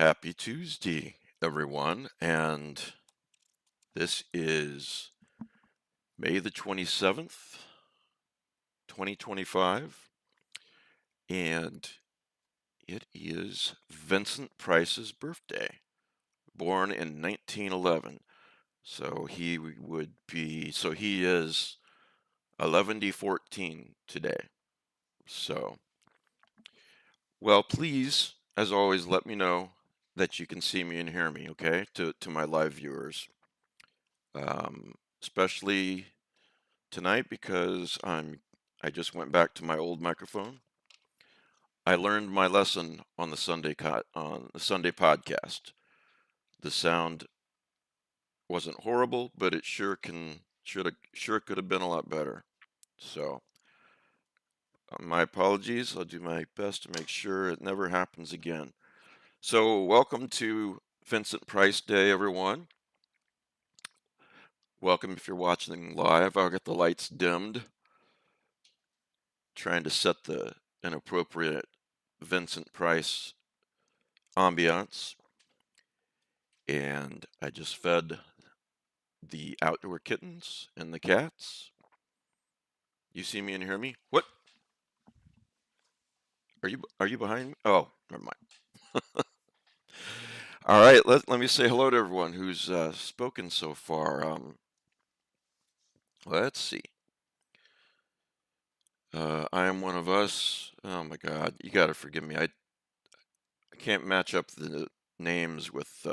Happy Tuesday, everyone, and this is May the 27th, 2025, and it is Vincent Price's birthday, born in 1911. So he is 11D14 today. So, well, please, as always, let me know that you can see me and hear me, okay, to my live viewers. Especially tonight because I just went back to my old microphone. I learned my lesson on the on the Sunday podcast. The sound wasn't horrible, but it sure could have been a lot better. So my apologies. I'll do my best to make sure it never happens again. So welcome to Vincent Price Day, everyone. Welcome if you're watching live. I'll get the lights dimmed, trying to set an appropriate Vincent Price ambiance. And I just fed the outdoor kittens and the cats. You see me and hear me? What? Are you behind me? Oh, never mind. All right, let me say hello to everyone who's spoken so far. Let's see. I am one of us. Oh my God, you got to forgive me. I can't match up the names with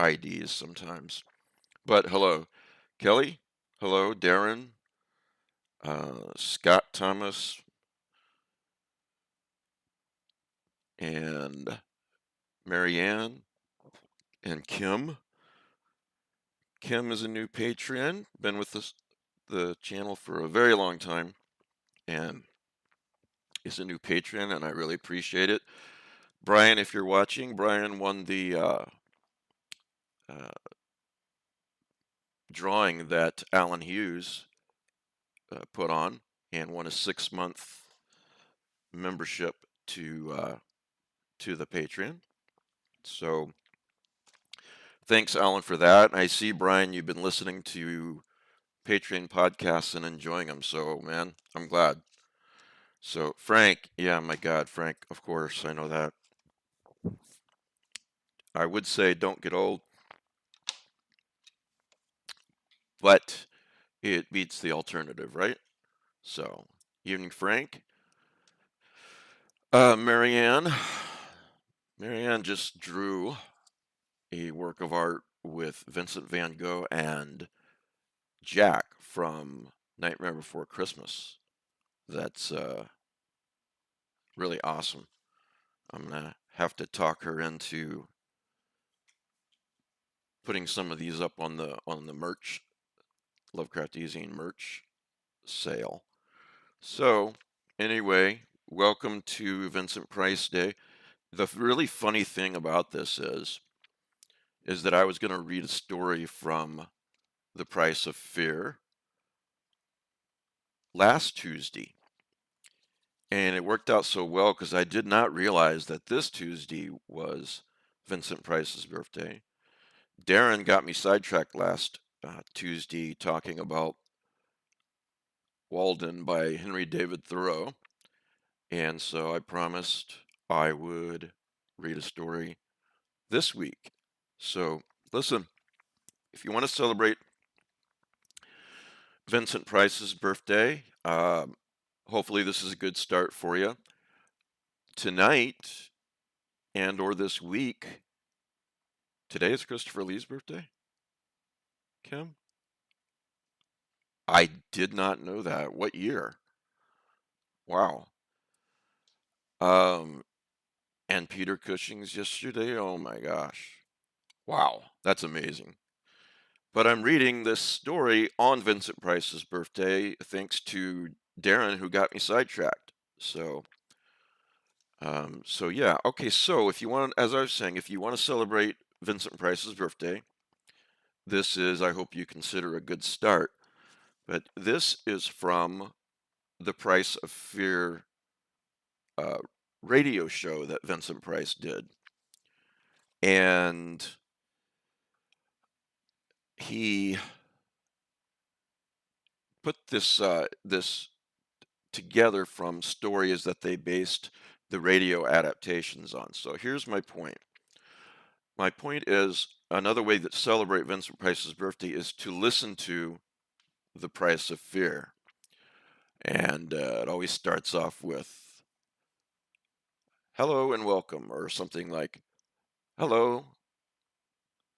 IDs sometimes. But hello, Kelly. Hello, Darren. Scott Thomas. And Marianne and Kim. Kim is a new patron, been with the channel for a very long time, and is a new patron, and I really appreciate it. Brian, if you're watching, Brian won the uh, drawing that Alan Hughes put on, and won a 6-month membership to the Patreon. So thanks, Alan, for that. I see, Brian, you've been listening to Patreon podcasts and enjoying them. So, man, I'm glad. So, Frank, yeah, my God, Frank, of course, I know that. I would say don't get old, but it beats the alternative, right? So, evening, Frank. Marianne. Marianne just drew a work of art with Vincent van Gogh and Jack from Nightmare Before Christmas. That's really awesome. I'm gonna have to talk her into putting some of these up on the merch, Lovecraft Easy merch sale. So anyway, welcome to Vincent Price Day. The really funny thing about this is that I was going to read a story from The Price of Fear last Tuesday. And it worked out so well because I did not realize that this Tuesday was Vincent Price's birthday. Darren got me sidetracked last Tuesday talking about Walden by Henry David Thoreau. And so I promised I would read a story this week. So listen, if you want to celebrate Vincent Price's birthday, hopefully this is a good start for you. Tonight and or this week, today is Christopher Lee's birthday, Kim? I did not know that. What year? Wow. Um, and Peter Cushing's yesterday. Oh my gosh. Wow, that's amazing. But I'm reading this story on Vincent Price's birthday thanks to Darren, who got me sidetracked. So yeah. Okay, so if you want, as I was saying, if you want to celebrate Vincent Price's birthday, this is, I hope you consider, a good start. But this is from the Price of Fear uh, radio show that Vincent Price did. and he put this together from stories that they based the radio adaptations on. So here's my point. My point is another way that celebrate Vincent Price's birthday is to listen to The Price of Fear. And it always starts off with hello and welcome, or something like hello,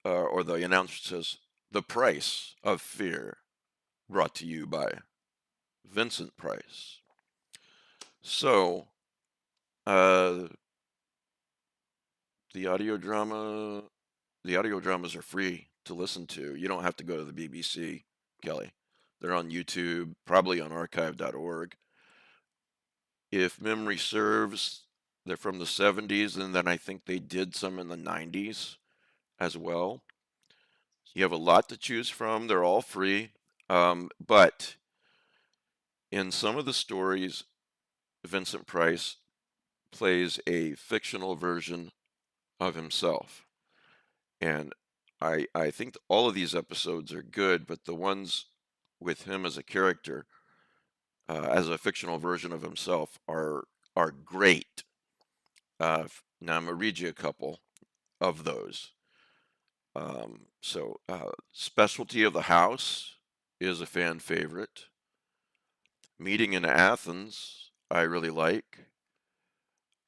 or the announcer says, The Price of Fear, brought to you by Vincent Price. So, uh, the audio drama, the audio dramas are free to listen to. You don't have to go to the BBC, Kelly. They're on YouTube, probably on archive.org. If memory serves, they're from the 70s, and then I think they did some in the 90s as well. You have a lot to choose from. They're all free. But in some of the stories, Vincent Price plays a fictional version of himself. And I think all of these episodes are good, but the ones with him as a character, as a fictional version of himself, are great. Now I'm gonna read you a couple of those. Specialty of the House is a fan favorite. Meeting in Athens, I really like.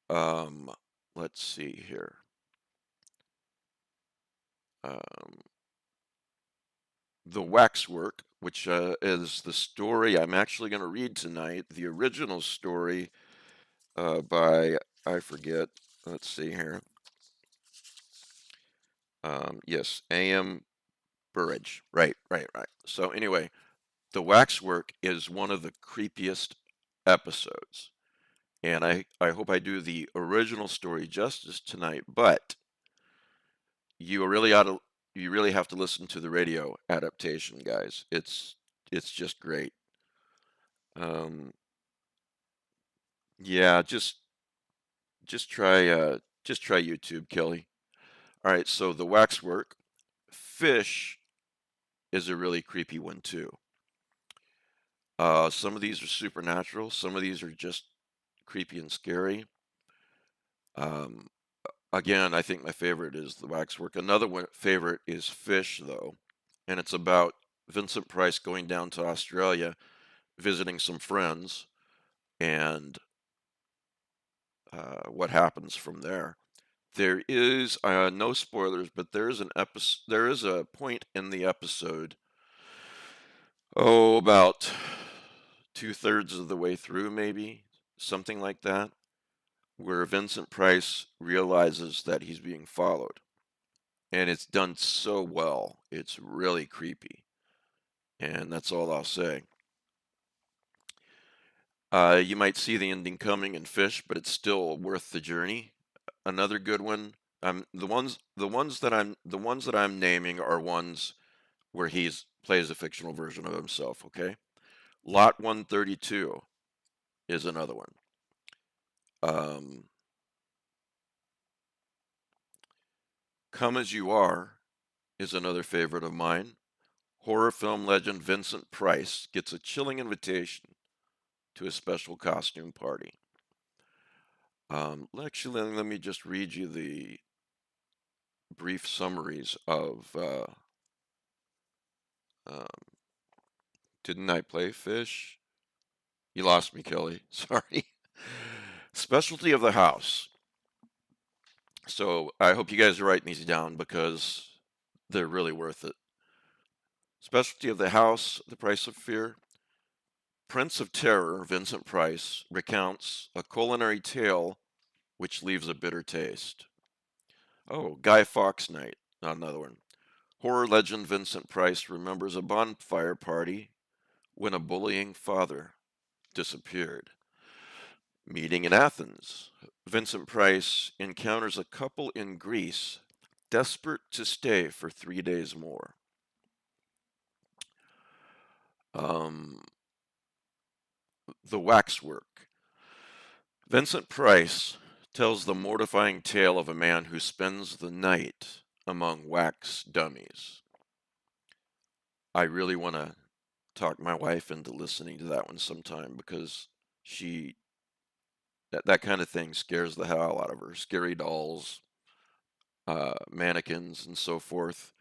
Um, let's see here. Um, the Waxwork, which is the story I'm actually going to read tonight. The original story by, I forget, let's see here. Yes, A.M. Burridge. Right. So anyway, The Waxwork is one of the creepiest episodes. And I hope I do the original story justice tonight, but you really ought to you really have to listen to the radio adaptation, guys. It's just great. Um, yeah, just try YouTube, Kelly. All right, so the Waxwork, Fish is a really creepy one too. Some of these are supernatural, some of these are just creepy and scary. Um, Again, I think my favorite is the Waxwork. Another one favorite is Fish, though, and it's about Vincent Price going down to Australia, visiting some friends, and what happens from there. There is no spoilers, but there is an episode. There is a point in the episode, about 2/3 of the way through, maybe something like that, where Vincent Price realizes that he's being followed. And it's done so well. It's really creepy. And that's all I'll say. You might see the ending coming in Fish, but it's still worth the journey. Another good one. The ones that I'm naming are ones where he's plays a fictional version of himself. Okay. Lot 132 is another one. Um, Come as You Are is another favorite of mine. Horror film legend Vincent Price gets a chilling invitation to a special costume party. Actually, let me just read you the brief summaries of. Um, didn't I play Fish? You lost me, Kelly. Sorry. Specialty of the House. So I hope you guys are writing these down because they're really worth it. Specialty of the House, The Price of Fear. Prince of Terror, Vincent Price, recounts a culinary tale which leaves a bitter taste. Oh, Guy Fawkes Night, another one. Horror legend Vincent Price remembers a bonfire party when a bullying father disappeared. Meeting in Athens. Vincent Price encounters a couple in Greece desperate to stay for 3 days more. Um, the Waxwork. Vincent Price tells the mortifying tale of a man who spends the night among wax dummies. I really want to talk my wife into listening to that one sometime because she that kind of thing scares the hell out of her. Scary dolls, mannequins, and so forth.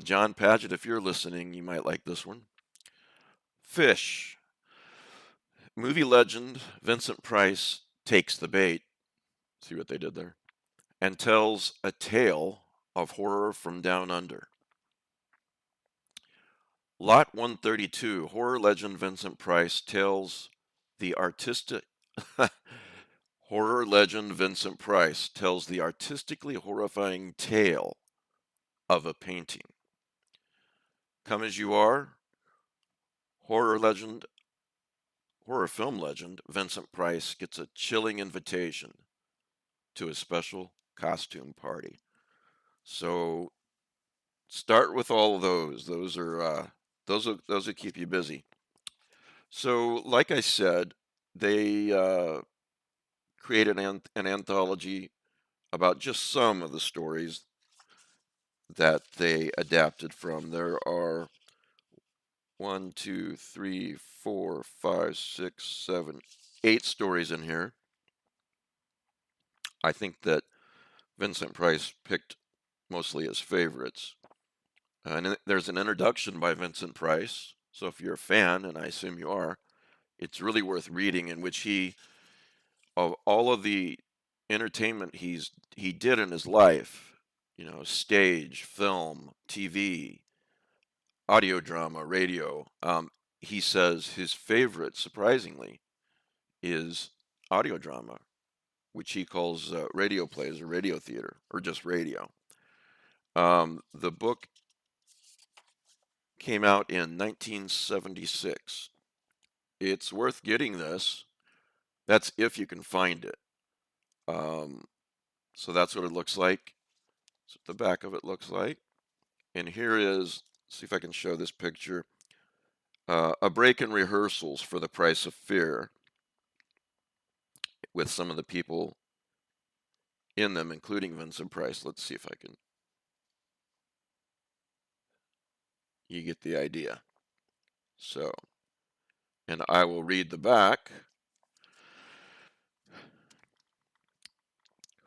John Paget, if you're listening, you might like this one. Fish. Movie legend Vincent Price takes the bait. See what they did there? And tells a tale of horror from down under. Lot 132, horror legend Vincent Price tells the artistic horror legend Vincent Price tells the artistically horrifying tale of a painting. Come as you are, horror film legend Vincent Price gets a chilling invitation to a special costume party. So start with all of those. Those will keep you busy. So, like I said, they created an anthology about just some of the stories that they adapted from. There are 8 stories in here. I think that Vincent Price picked mostly his favorites. And there's an introduction by Vincent Price. So if you're a fan, and I assume you are, it's really worth reading, in which of all of the entertainment he did in his life, stage, film, TV, audio drama, radio, he says his favorite, surprisingly, is audio drama, which he calls radio plays or radio theater or just radio. The book came out in 1976. It's worth getting this. That's if you can find it. So that's what it looks like. That's what the back of it looks like. And here is, see if I can show this picture, a break in rehearsals for The Price of Fear with some of the people in them, including Vincent Price. Let's see if I can, you get the idea. So, and I will read the back.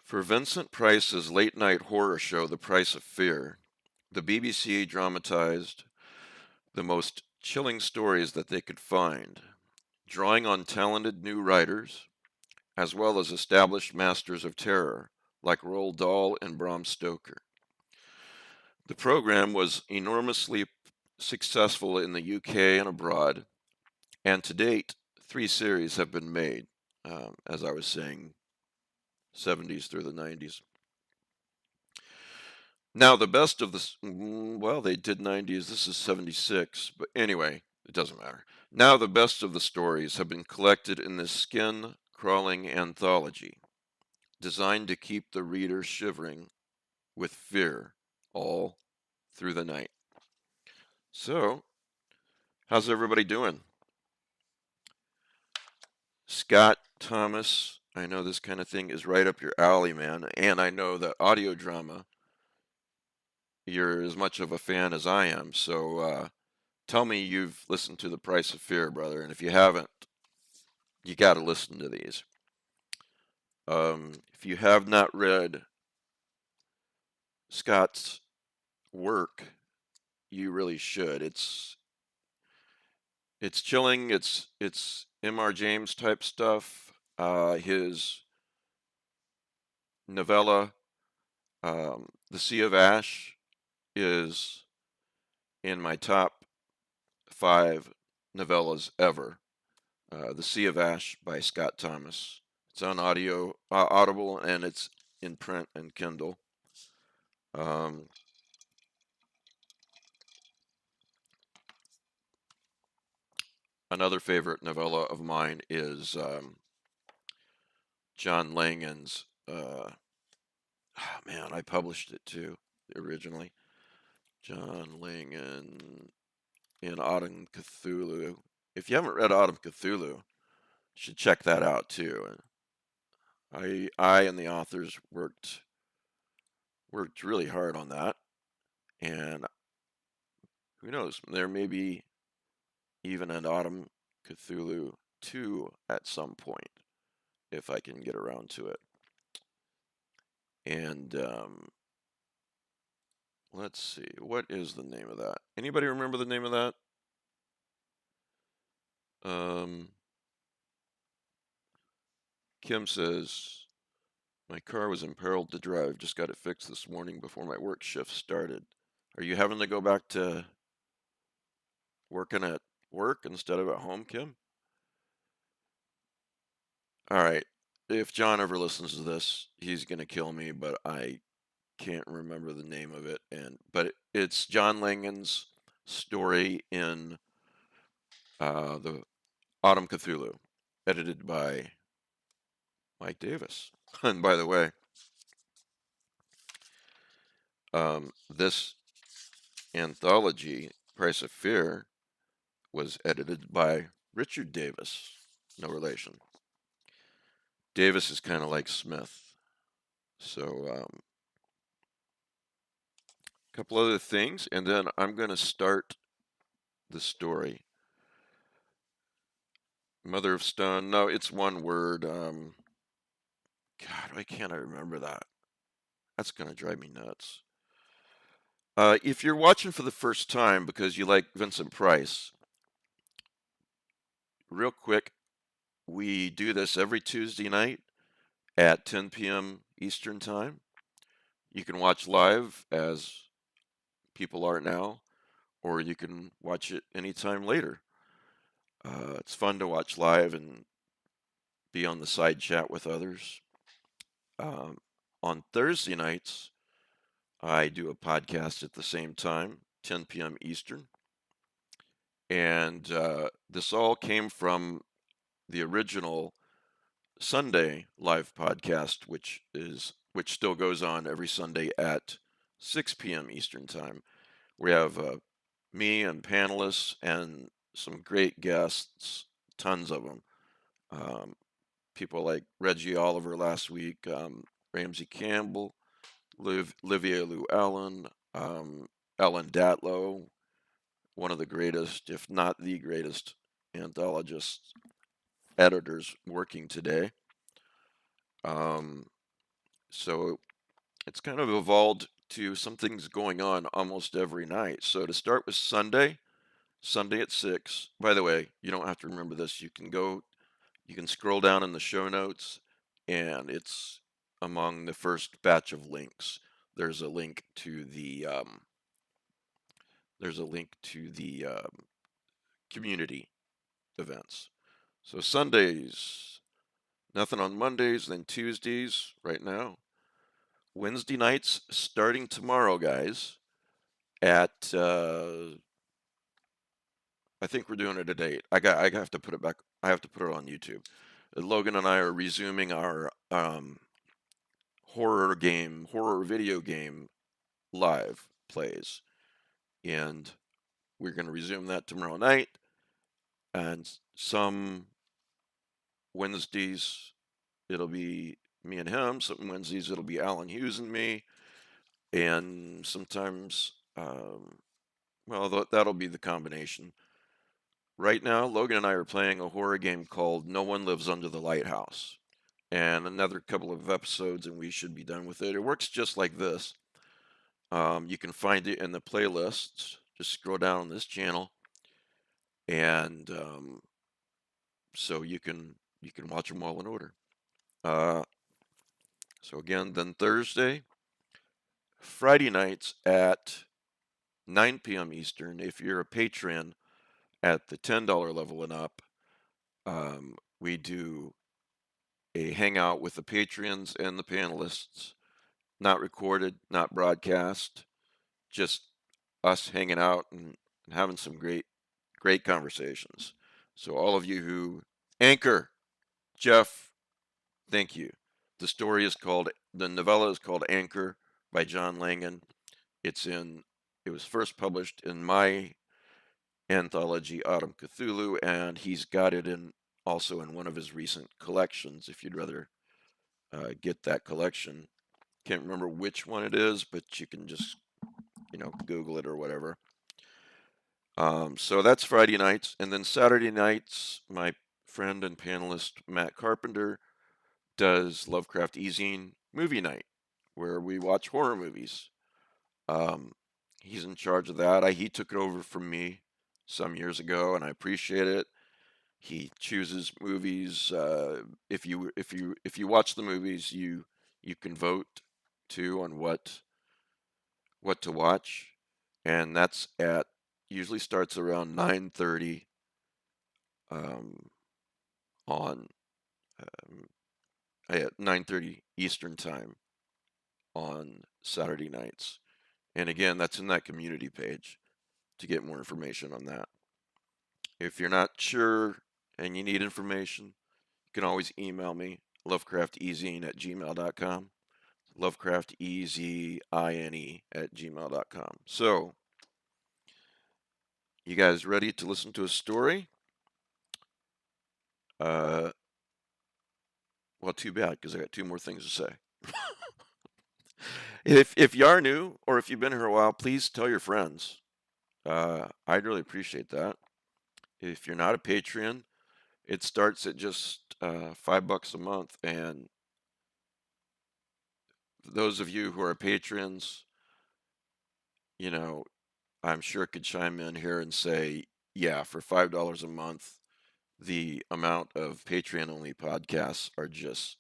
For Vincent Price's late night horror show, The Price of Fear, the BBC dramatized the most chilling stories that they could find, drawing on talented new writers, as well as established masters of terror like Roald Dahl and Bram Stoker. The program was enormously successful in the UK and abroad, and to date, 3 series have been made, as I was saying, 70s through the 90s. Now, the best of the, well, they did 90s, this is 76, but anyway, it doesn't matter. Now, the best of the stories have been collected in this skin-crawling anthology, designed to keep the reader shivering with fear all through the night. So, how's everybody doing? Scott Thomas, I know this kind of thing is right up your alley, man, and I know that audio drama, you're as much of a fan as I am, so tell me you've listened to The Price of Fear, brother, and if you haven't, you got to listen to these. If you have not read Scott's work, you really should. It's chilling. It's M.R. James type stuff. His novella, The Sea of Ash, is in my top 5 novellas ever. The Sea of Ash by Scott Thomas. It's on Audible, and it's in print and Kindle. Another favorite novella of mine is John Langan's. Man, I published it too originally. John Langan in Autumn Cthulhu. If you haven't read Autumn Cthulhu, you should check that out too. I and the authors worked really hard on that, and who knows, there may be even an Autumn Cthulhu 2 at some point if I can get around to it. And let's see, what is the name of that? Anybody remember the name of that? Um, Kim says, my car was imperiled to drive. Just got it fixed this morning before my work shift started. Are you having to go back to working at work instead of at home, Kim? All right. If John ever listens to this, he's gonna kill me, but I can't remember the name of it. But it's John Langan's story in the Autumn Cthulhu, edited by Mike Davis. And by the way, this anthology, Price of Fear, was edited by Richard Davis. No relation. Davis is kind of like Smith. So, a couple other things, and then I'm going to start the story. Mother of Stone. No, it's one word. God, why can't I remember that? That's going to drive me nuts. If you're watching for the first time because you like Vincent Price, real quick, we do this every Tuesday night at 10 p.m. Eastern Time. You can watch live as people are now, or you can watch it anytime later. It's fun to watch live and be on the side chat with others. Um, on Thursday nights, I do a podcast at the same time, 10 p.m. Eastern. And this all came from the original Sunday live podcast, which still goes on every Sunday at 6 p.m. Eastern Time. We have me and panelists and some great guests, tons of them. Um, People like Reggie Oliver last week, Ramsey Campbell, Livia Lou Allen, Ellen Datlow, one of the greatest, if not the greatest, anthologist editors working today. Um, so it's kind of evolved to some things going on almost every night. So to start with Sunday at 6. By the way, you don't have to remember this. You can scroll down in the show notes, and it's among the first batch of links. There's a link to the community events. So Sundays, nothing on Mondays, then Tuesdays right now. Wednesday nights starting tomorrow, guys, at I think we're doing it at 8. I have to put it back. I have to put it on YouTube. Logan and I are resuming our horror video game live plays, and we're going to resume that tomorrow night. And some Wednesdays it'll be me and him. Some Wednesdays it'll be Alan Hughes and me, and sometimes, well, that'll be the combination. Right now, Logan and I are playing a horror game called No One Lives Under the Lighthouse, and another couple of episodes, and we should be done with it. It works just like this. You can find it in the playlists. Just scroll down on this channel, and so you can watch them all in order. Uh, so again, then Friday nights at 9 p.m. Eastern. If you're a patron at the $10 level and up, we do a hangout with the patrons and the panelists, not recorded, not broadcast, just us hanging out and having some great conversations. So all of you who anchor, Jeff, thank you. The novella is called Anchor by John Langan. It was first published in my anthology Autumn Cthulhu, and he's got it also in one of his recent collections if you'd rather get that collection. Can't remember which one it is, but you can just, Google it or whatever. So that's Friday nights. And then Saturday nights, my friend and panelist Matt Carpenter does Lovecraft Ezine movie night, where we watch horror movies. Um, he's in charge of that. He took it over from me some years ago, and I appreciate it. He chooses movies. If you watch the movies, you can vote too on what to watch, and that's at usually starts around 9:30 um, on um, at 9:30 Eastern time on Saturday nights. And again, that's in that community page to get more information on that. If you're not sure and you need information, you can always email me, lovecraftezine@gmail.com, lovecraftezine@gmail.com. So, you guys ready to listen to a story? Uh, well, too bad, because I got two more things to say. If you are new, or if you've been here a while, please tell your friends. I'd really appreciate that. If you're not a Patreon, it starts at just $5 a month, and those of you who are patrons, you know, I'm sure could chime in here and say, yeah, for $5 a month, the amount of Patreon-only podcasts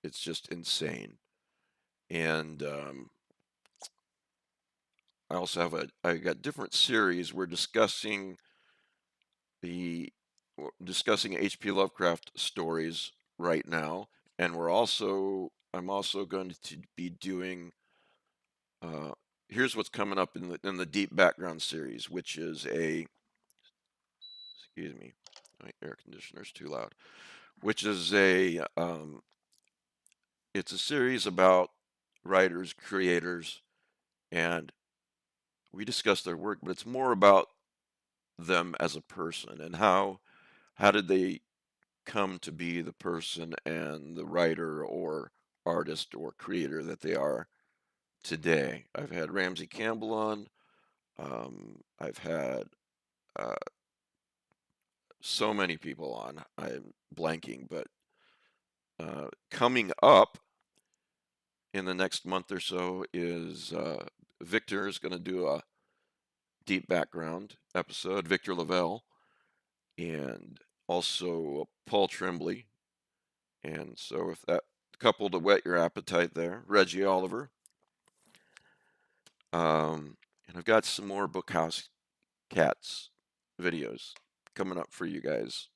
it's just insane. And I also have I got different series. The, we're discussing H.P. Lovecraft stories right now, and I'm also going to be doing, uh, here's what's coming up in the Deep Background series, which is excuse me, my air conditioner's too loud, which is it's a series about writers, creators, and we discuss their work, but it's more about them as a person and how did they come to be the person and the writer or artist or creator that they are today. I've had Ramsey Campbell on. I've had uh, so many people on. I'm blanking, but coming up in the next month or so is Victor is going to do a deep background episode, Victor Lavelle, and also Paul Tremblay. And so, if that couple to whet your appetite there, Reggie Oliver. And I've got some more Bookhouse Cats videos coming up for you guys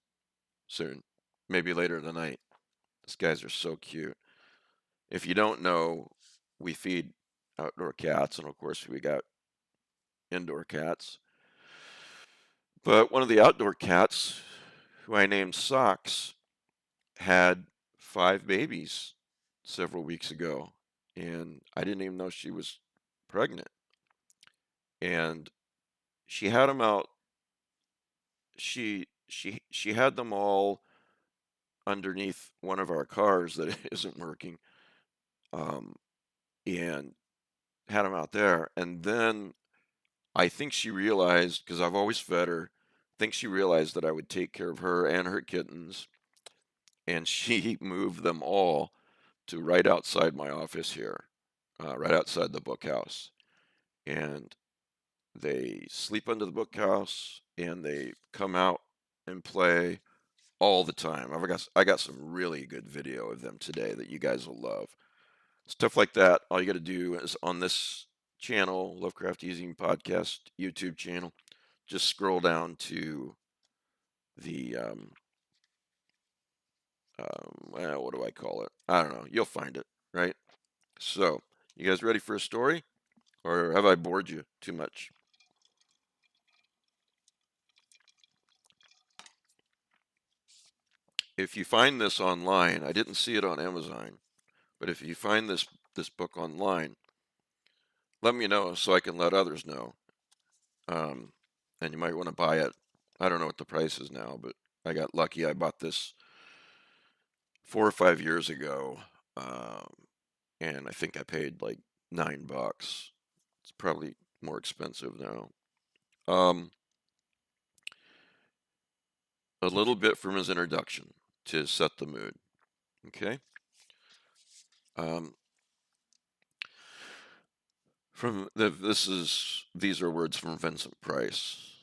soon, maybe later tonight. These guys are so cute. If you don't know, we feed outdoor cats, and of course, we got indoor cats. But one of the outdoor cats, who I named Socks, had 5 babies several weeks ago, and I didn't even know she was pregnant. And she had them out. She had them all underneath one of our cars that isn't working, um, and had them out there. And then I think she realized, because I've always fed her, I think she realized that I would take care of her and her kittens, and she moved them all to right outside my office here, right outside the bookhouse. And they sleep under the bookhouse, and they come out and play all the time. I got some really good video of them today that you guys will love. Stuff like that. All you got to do is on this channel, Lovecraft Using Podcast YouTube channel, just scroll down to the well, what do I call it? I don't know. You'll find it, right? So, you guys ready for a story, or have I bored you too much? If you find this online, I didn't see it on Amazon, but if you find this book online, let me know so I can let others know. Um, and you might want to buy it. I don't know what the price is now, but I got lucky. I bought this 4 or 5 years ago Um, and I think I paid like $9. It's probably more expensive now. A little bit from his introduction to set the mood. Okay. Um, these are words from Vincent Price.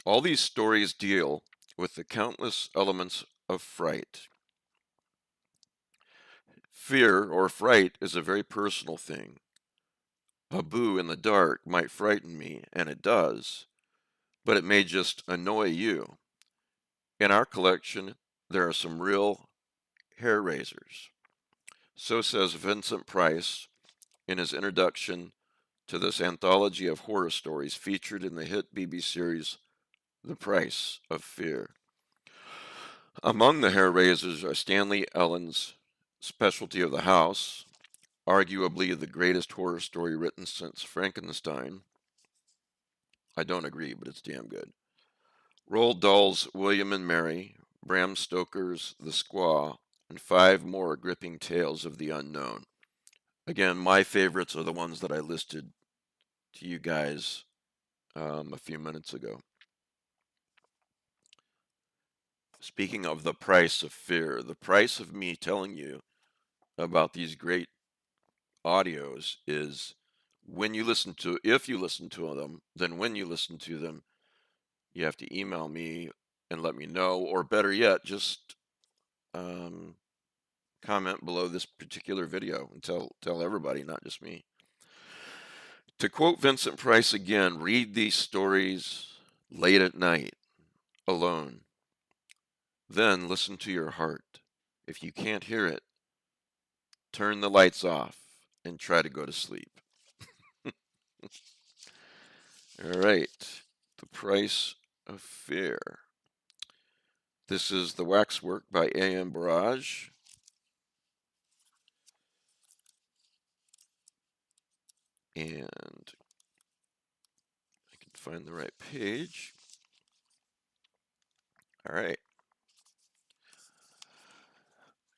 All these stories deal with the countless elements of fright. Fear or fright is a very personal thing. A boo in the dark might frighten me, and it does, but it may just annoy you. In our collection, there are some real hair raisers. So says Vincent Price in his introduction to this anthology of horror stories featured in the hit BBC series The Price of Fear. Among the hair raisers are Stanley Ellen's Specialty of the House, arguably the greatest horror story written since Frankenstein. I don't agree, but it's damn good. Roald Dahl's William and Mary, Bram Stoker's The Squaw, and 5 more gripping tales of the unknown. Again, my favorites are the ones that I listed to you guys a few minutes ago. Speaking of the price of fear, the price of me telling you about these great audios is if you listen to them, then when you listen to them, you have to email me and let me know, or better yet, just um, comment below this particular video and tell everybody, not just me. To quote Vincent Price again, read these stories late at night, alone. Then listen to your heart. If you can't hear it, turn the lights off and try to go to sleep. All right, The Price of Fear. This is The Waxwork by A.M. Barrage. And I can find the right page. All right.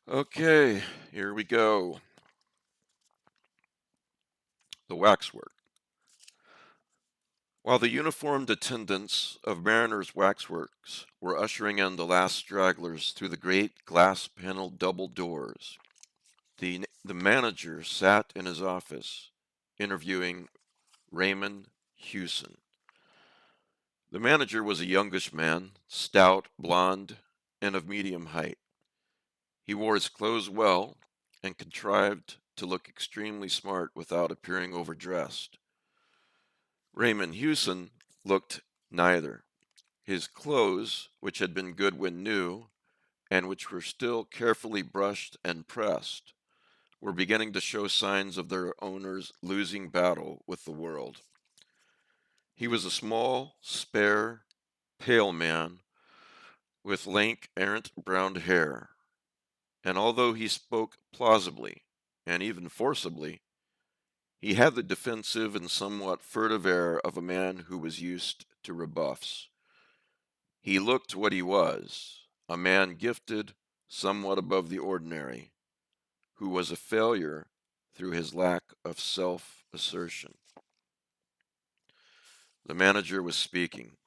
Okay, here we go. The Waxwork. While the uniformed attendants of Mariner's Waxworks were ushering in the last stragglers through the great glass-paneled double doors, the manager sat in his office interviewing Raymond Hewson. The manager was a youngish man, stout, blond, and of medium height. He wore his clothes well and contrived to look extremely smart without appearing overdressed. Raymond Hewson looked neither. His clothes, which had been good when new, and which were still carefully brushed and pressed, were beginning to show signs of their owner's losing battle with the world. He was a small, spare, pale man with lank, errant brown hair, and although he spoke plausibly, and even forcibly, he had the defensive and somewhat furtive air of a man who was used to rebuffs. He looked what he was, a man gifted somewhat above the ordinary, who was a failure through his lack of self-assertion. The manager was speaking.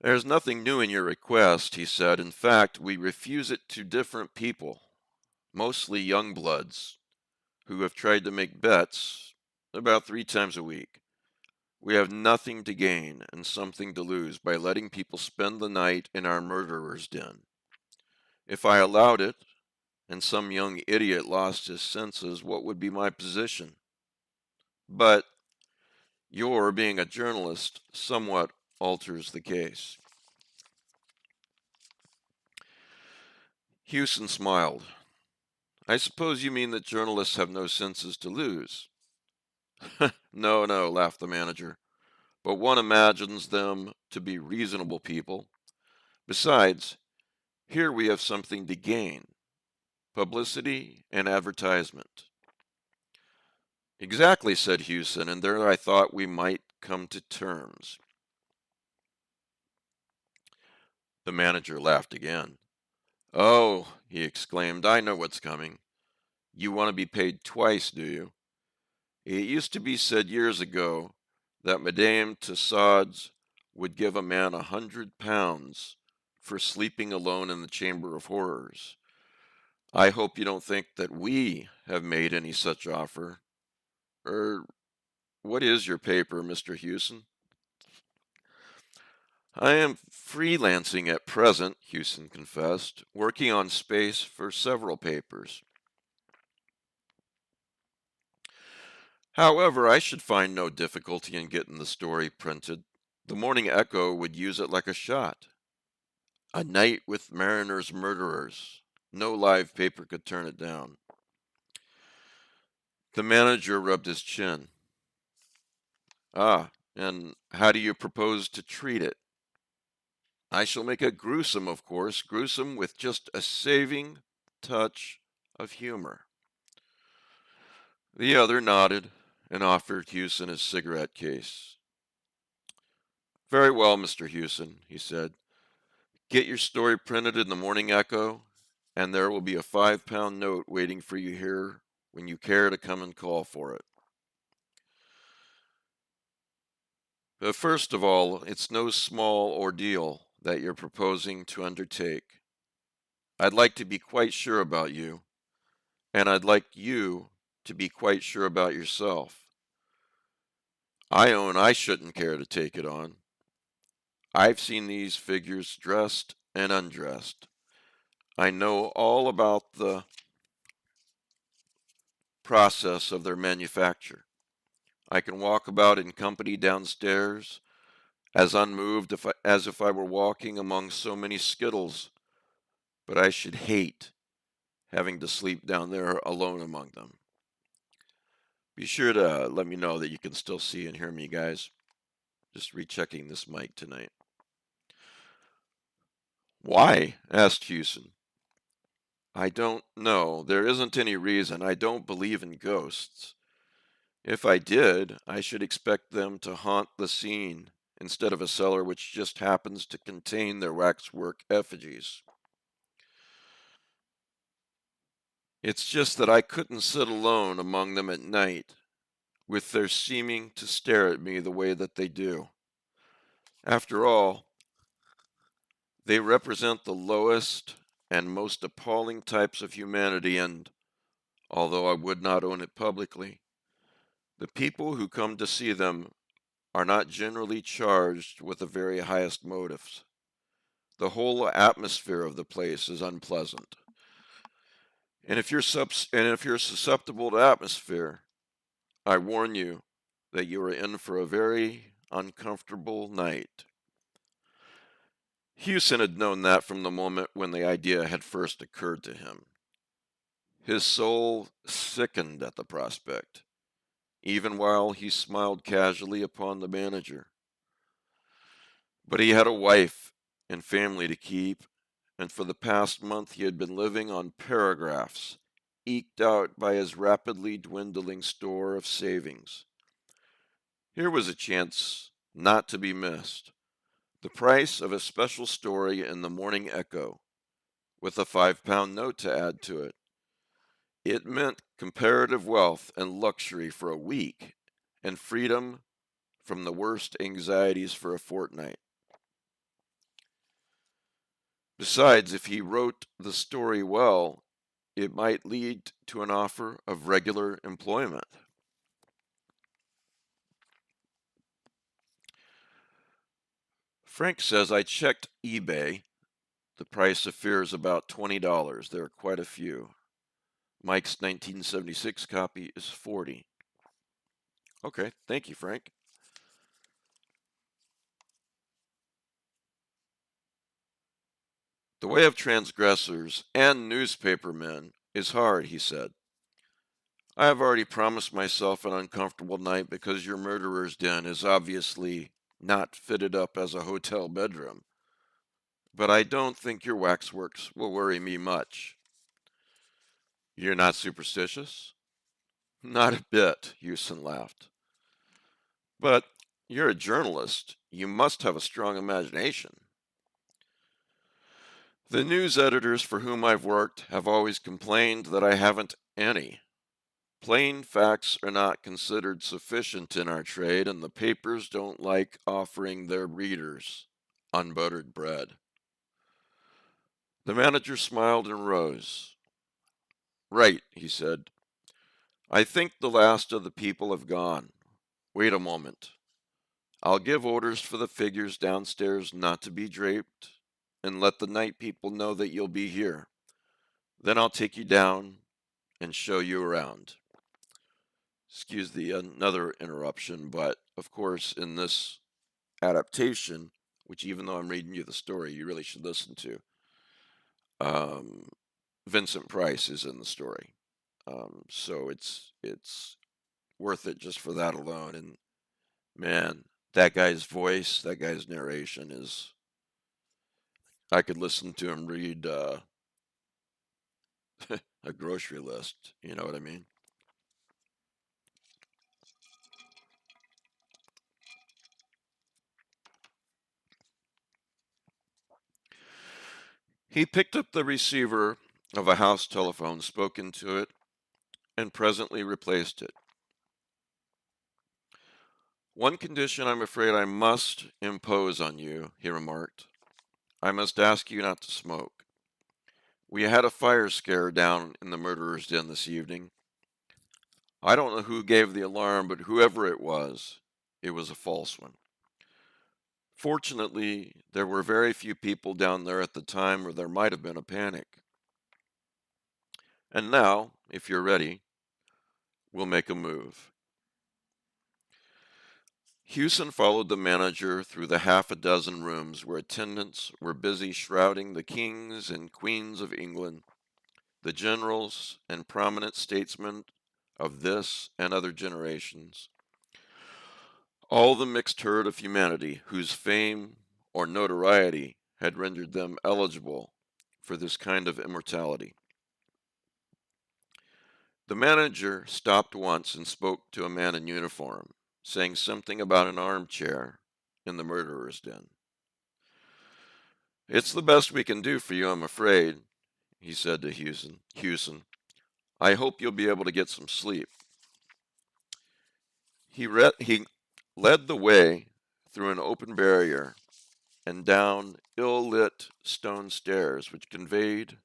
"There's nothing new in your request," he said. "In fact, we refuse it to different people, mostly young bloods, who have tried to make bets about 3 times a week. We have nothing to gain and something to lose by letting people spend the night in our murderer's den. If I allowed it, and some young idiot lost his senses, what would be my position? But your being a journalist somewhat alters the case." Hewson smiled. "I suppose you mean that journalists have no senses to lose." "No, no," laughed the manager. "But one imagines them to be reasonable people. Besides, here we have something to gain: publicity and advertisement." "Exactly," said Hewson, "and there I thought we might come to terms." The manager laughed again. Oh, he exclaimed, I know what's coming. You want to be paid twice, do you? It used to be said years ago that Madame Tussauds would give a man £100 for sleeping alone in the Chamber of Horrors. I hope you don't think that we have made any such offer. What is your paper, Mr. Hewson? I am freelancing at present, Hewson confessed, working on space for several papers. However, I should find no difficulty in getting the story printed. The Morning Echo would use it like a shot. A night with Mariner's murderers. No live paper could turn it down. The manager rubbed his chin. Ah, and how do you propose to treat it? I shall make it gruesome, of course, gruesome with just a saving touch of humor. The other nodded and offered Hewson his cigarette case. Very well, Mr. Hewson, he said. Get your story printed in the Morning Echo, and there will be a £5 note waiting for you here when you care to come and call for it. But first of all, it's no small ordeal that you're proposing to undertake. I'd like to be quite sure about you, and I'd like you to be quite sure about yourself. I own I shouldn't care to take it on. I've seen these figures dressed and undressed. I know all about the process of their manufacture. I can walk about in company downstairs as unmoved as if I were walking among so many skittles, but I should hate having to sleep down there alone among them. Be sure to let me know that you can still see and hear me, guys. Just rechecking this mic tonight. Why? Asked Hewson. I don't know. There isn't any reason. I don't believe in ghosts. If I did, I should expect them to haunt the scene instead of a cellar which just happens to contain their waxwork effigies. It's just that I couldn't sit alone among them at night, with their seeming to stare at me the way that they do. After all, they represent the lowest and most appalling types of humanity, and, although I would not own it publicly, the people who come to see them are not generally charged with the very highest motives. The whole atmosphere of the place is unpleasant. And if you're susceptible to atmosphere, I warn you that you are in for a very uncomfortable night. Hewson had known that from the moment when the idea had first occurred to him. His soul sickened at the prospect, even while he smiled casually upon the manager. But he had a wife and family to keep, and for the past month he had been living on paragraphs eked out by his rapidly dwindling store of savings. Here was a chance not to be missed. The price of a special story in the Morning Echo, with a £5 note to add to it. It meant comparative wealth and luxury for a week, and freedom from the worst anxieties for a fortnight. Besides, if he wrote the story well, it might lead to an offer of regular employment. Frank says I checked eBay. The price of fear is about $20. There are quite a few. Mike's 1976 copy is $40. Okay, thank you, Frank. The way of transgressors and newspapermen is hard, he said. I have already promised myself an uncomfortable night because your murderer's den is obviously not fitted up as a hotel bedroom. But I don't think your waxworks will worry me much. You're not superstitious? Not a bit, Hewson laughed. But you're a journalist. You must have a strong imagination. The news editors for whom I've worked have always complained that I haven't any. Plain facts are not considered sufficient in our trade, and the papers don't like offering their readers unbuttered bread. The manager smiled and rose. Right, he said. I think the last of the people have gone. Wait a moment. I'll give orders for the figures downstairs not to be draped, and let the night people know that you'll be here. Then I'll take you down and show you around. Excuse the another interruption, but of course, in this adaptation, which even though I'm reading you the story, you really should listen to, um, Vincent Price is in the story. So it's worth it just for that alone. And man, that guy's voice, that guy's narration is, I could listen to him read a grocery list. You know what I mean? He picked up the receiver of a house telephone, spoke into it, and presently replaced it. One condition I'm afraid I must impose on you, he remarked. I must ask you not to smoke. We had a fire scare down in the murderer's den this evening. I don't know who gave the alarm, but whoever it was a false one. Fortunately, there were very few people down there at the time, or there might have been a panic. And now, if you're ready, we'll make a move. Hewson followed the manager through the half a dozen rooms where attendants were busy shrouding the kings and queens of England, the generals and prominent statesmen of this and other generations, all the mixed herd of humanity whose fame or notoriety had rendered them eligible for this kind of immortality. The manager stopped once and spoke to a man in uniform, saying something about an armchair in the murderer's den. It's the best we can do for you, I'm afraid, he said to Hewson. I hope you'll be able to get some sleep. He led the way through an open barrier and down ill-lit stone stairs, which conveyed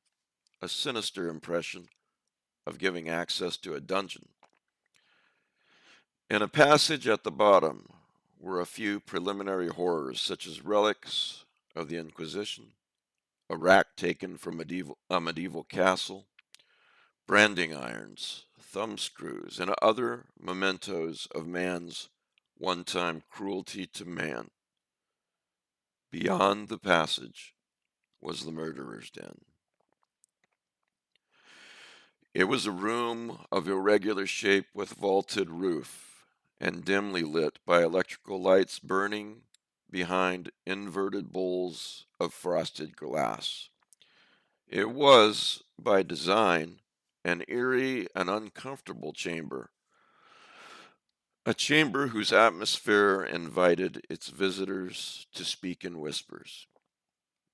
a sinister impression of giving access to a dungeon. In a passage at the bottom were a few preliminary horrors, such as relics of the Inquisition, a rack taken from a medieval castle, branding irons, thumb screws, and other mementos of man's one-time cruelty to man. Beyond the passage was the murderer's den. It was a room of irregular shape with vaulted roof and dimly lit by electrical lights burning behind inverted bowls of frosted glass. It was, by design, an eerie and uncomfortable chamber, a chamber whose atmosphere invited its visitors to speak in whispers.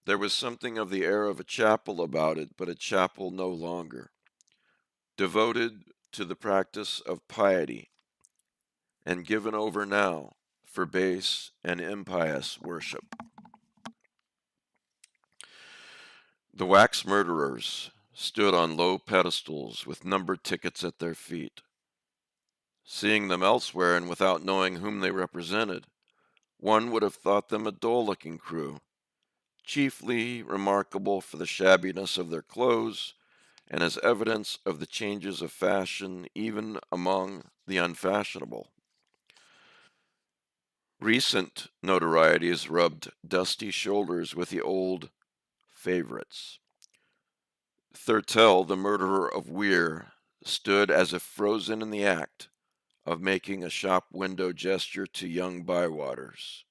There was something of the air of a chapel about it, but a chapel no longer, devoted to the practice of piety, and given over now for base and impious worship. The wax murderers stood on low pedestals with numbered tickets at their feet. Seeing them elsewhere and without knowing whom they represented, one would have thought them a dull-looking crew, chiefly remarkable for the shabbiness of their clothes and as evidence of the changes of fashion even among the unfashionable. Recent notorieties rubbed dusty shoulders with the old favorites. Thurtell, the murderer of Weir, stood as if frozen in the act of making a shop window gesture to young Bywaters.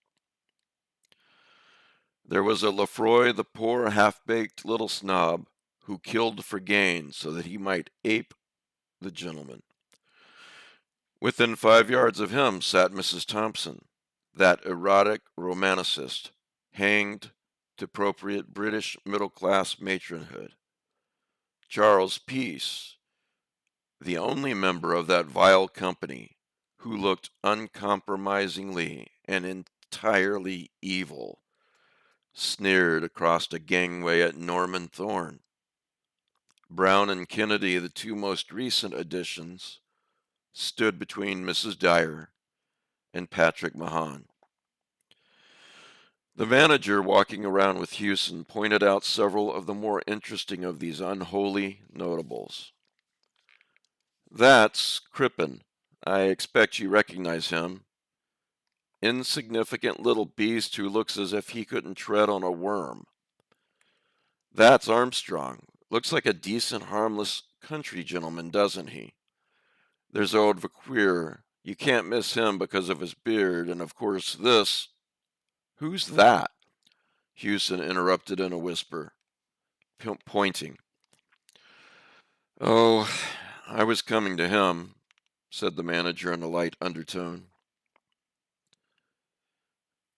There was a Lefroy, the poor half-baked little snob, who killed for gain so that he might ape the gentleman. Within 5 yards of him sat Mrs. Thompson, that erotic romancist, hanged appropriate British middle-class matronhood. Charles Peace, the only member of that vile company who looked uncompromisingly and entirely evil, sneered across a gangway at Norman Thorne. Brown and Kennedy, the two most recent additions, stood between Mrs. Dyer and Patrick Mahan. The manager, walking around with Hewson, pointed out several of the more interesting of these unholy notables. That's Crippen. I expect you recognize him. Insignificant little beast who looks as if he couldn't tread on a worm. That's Armstrong. Looks like a decent, harmless country gentleman, doesn't he? There's old Vaquer. You can't miss him because of his beard, and of course this. Who's that? Hewson interrupted in a whisper, pointing. Oh, I was coming to him, said the manager in a light undertone.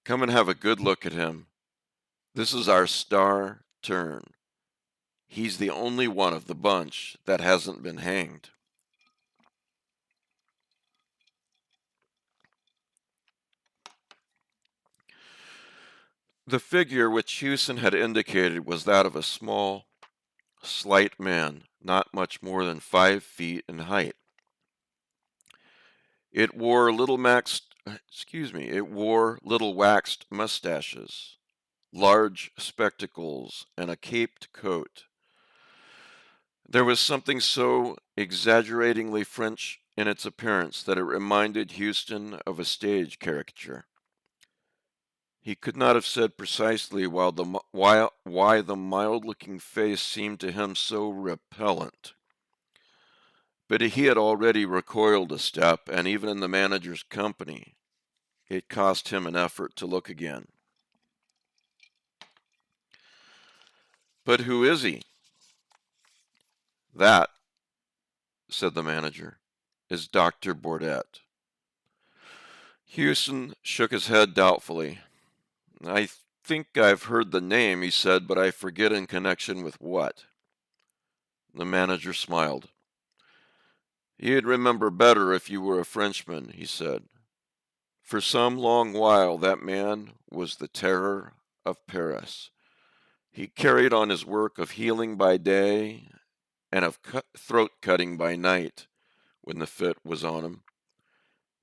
Come and have a good look at him. This is our star turn. He's the only one of the bunch that hasn't been hanged. The figure which Hewson had indicated was that of a small, slight man, not much more than 5 feet in height. It wore little waxed mustaches, large spectacles, and a caped coat. There was something so exaggeratingly French in its appearance that it reminded Hewson of a stage caricature. He could not have said precisely why the mild-looking face seemed to him so repellent. But he had already recoiled a step, and even in the manager's company, it cost him an effort to look again. But who is he? That, said the manager, is Dr. Bordet. Hewson shook his head doubtfully. I think I've heard the name, he said, but I forget in connection with what. The manager smiled. You'd remember better if you were a Frenchman, he said. For some long while that man was the terror of Paris. He carried on his work of healing by day and of throat cutting by night when the fit was on him.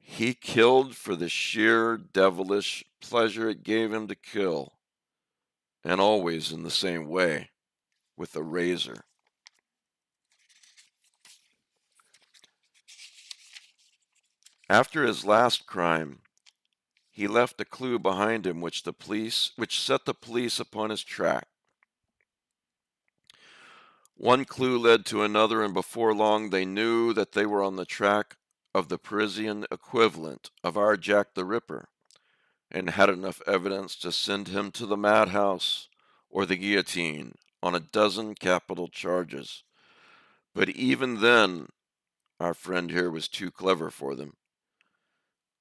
He killed for the sheer devilish pleasure it gave him to kill, and always in the same way, with a razor. After his last crime, he left a clue behind him which set the police upon his track. One clue led to another, and before long they knew that they were on the track of the Parisian equivalent of our Jack the Ripper, and had enough evidence to send him to the madhouse or the guillotine on a dozen capital charges. But even then, our friend here was too clever for them.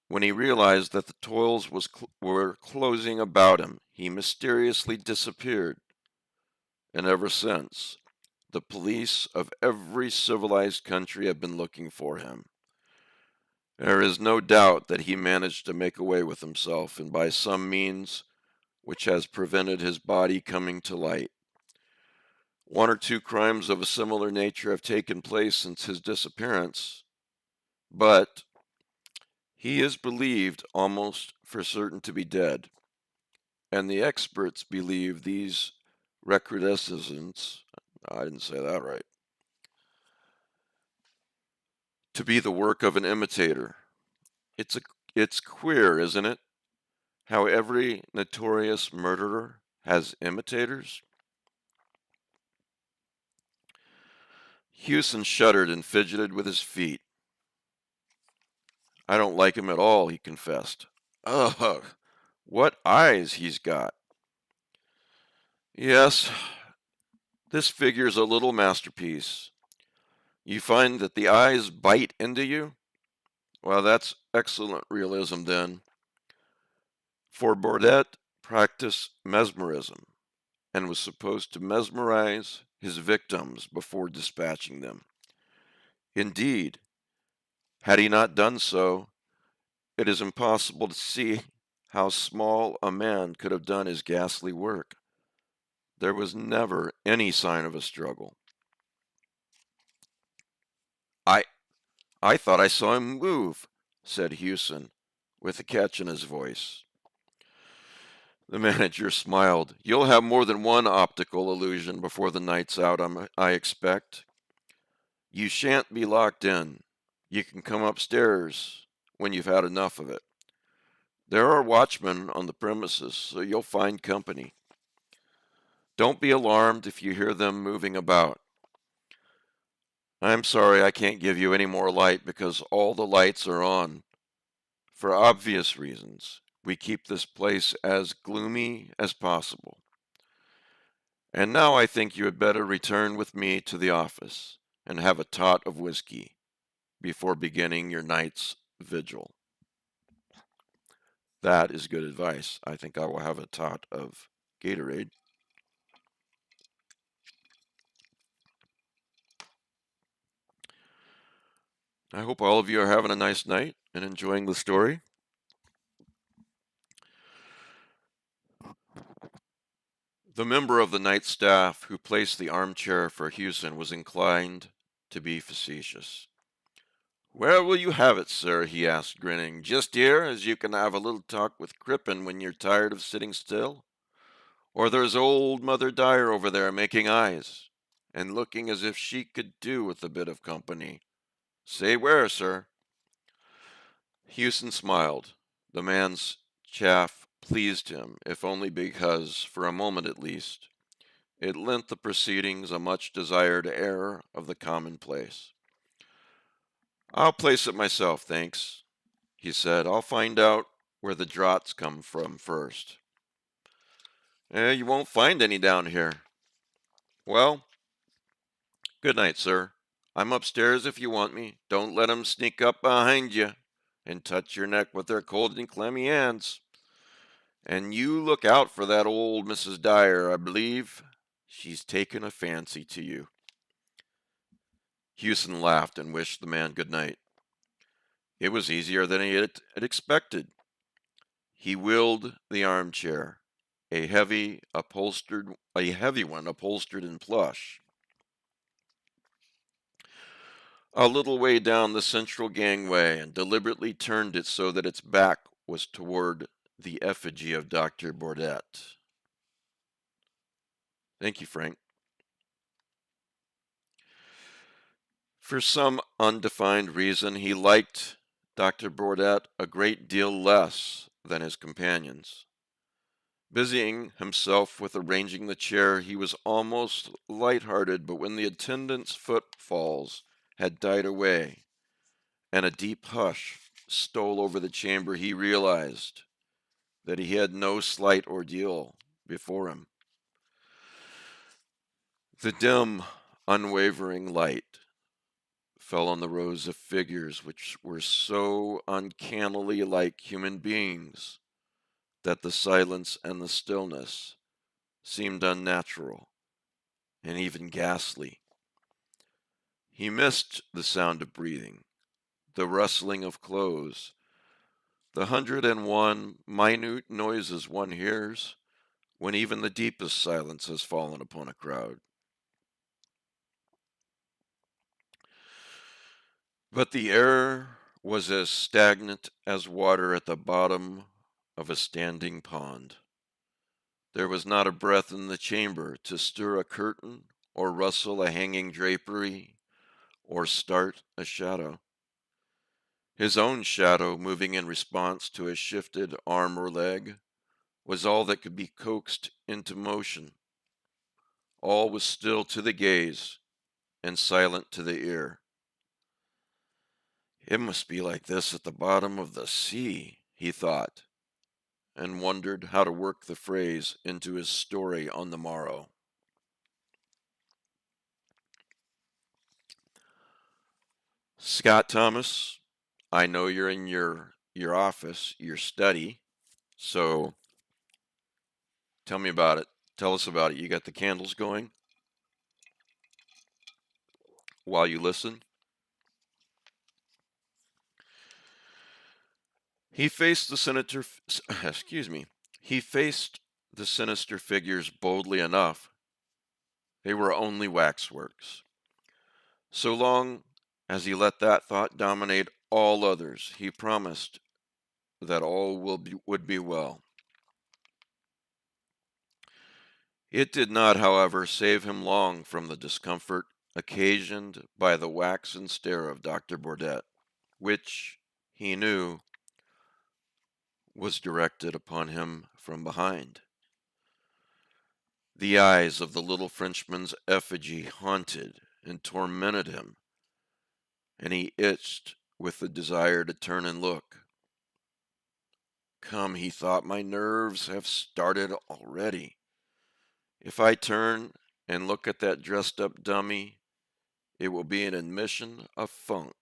When he realized that the toils were closing about him, he mysteriously disappeared, and ever since, the police of every civilized country have been looking for him. There is no doubt that he managed to make away with himself, and by some means which has prevented his body coming to light. 1 or 2 crimes of a similar nature have taken place since his disappearance, but he is believed almost for certain to be dead, and the experts believe these recrudescences, I didn't say that right, to be the work of an imitator. It's queer, isn't it? How every notorious murderer has imitators? Hewson shuddered and fidgeted with his feet. I don't like him at all, he confessed. Ugh, what eyes he's got. Yes, this figure's a little masterpiece. You find that the eyes bite into you? Well, that's excellent realism then. For Bordet practiced mesmerism. and was supposed to mesmerize his victims before dispatching them. Indeed, had he not done so, it is impossible to see how small a man could have done his ghastly work. There was never any sign of a struggle. I I thought I saw him move, said Hewson, with a catch in his voice. The manager smiled. You'll have more than one optical illusion before the night's out, I expect. You shan't be locked in. You can come upstairs when you've had enough of it. There are watchmen on the premises, so you'll find company. Don't be alarmed if you hear them moving about. I'm sorry I can't give you any more light because all the lights are on. For obvious reasons, we keep this place as gloomy as possible. And now I think you had better return with me to the office and have a tot of whiskey before beginning your night's vigil. That is good advice. I think I will have a tot of Gatorade. I hope all of you are having a nice night and enjoying the story. The member of the night staff who placed the armchair for Hewson was inclined to be facetious. Where will you have it, sir? He asked, grinning. Just here, as you can have a little talk with Crippen when you're tired of sitting still? Or there's old Mother Dyer over there making eyes, and looking as if she could do with a bit of company. Say where, sir? Hewson smiled. The man's chaff pleased him, if only because, for a moment at least, it lent the proceedings a much desired air of the commonplace. I'll place it myself, thanks, he said. I'll find out where the draughts come from first. You won't find any down here. Well, good night, sir. I'm upstairs if you want me. Don't let 'em sneak up behind you and touch your neck with their cold and clammy hands. And you look out for that old Mrs. Dyer, I believe. She's taken a fancy to you. Hewson laughed and wished the man good night. It was easier than he had expected. He wheeled the armchair, a heavy one upholstered in plush, a little way down the central gangway and deliberately turned it so that its back was toward the effigy of Dr. Bordet. Thank you, Frank. For some undefined reason, he liked Dr. Bordet a great deal less than his companions. Busying himself with arranging the chair, he was almost light-hearted, but when the attendant's footfalls had died away and a deep hush stole over the chamber, he realized that he had no slight ordeal before him. The dim, unwavering light fell on the rows of figures which were so uncannily like human beings that the silence and the stillness seemed unnatural and even ghastly. He missed the sound of breathing, the rustling of clothes, the 101 minute noises one hears when even the deepest silence has fallen upon a crowd. But the air was as stagnant as water at the bottom of a standing pond. There was not a breath in the chamber to stir a curtain or rustle a hanging drapery or start a shadow. His own shadow, moving in response to a shifted arm or leg, was all that could be coaxed into motion. All was still to the gaze and silent to the ear. It must be like this at the bottom of the sea, he thought, and wondered how to work the phrase into his story on the morrow. Scott Thomas, I know you're in your office, your study, so tell me about it. Tell us about it. You got the candles going while you listen? He faced the senator, excuse me, he faced the sinister figures boldly enough. They were only waxworks. So long as he let that thought dominate all others, he promised that all would be well. It did not, however, save him long from the discomfort occasioned by the waxen stare of Dr. Bourdet, which he knew was directed upon him from behind. The eyes of the little Frenchman's effigy haunted and tormented him, and he itched with the desire to turn and look. Come, he thought, my nerves have started already. If I turn and look at that dressed up dummy, it will be an admission of funk.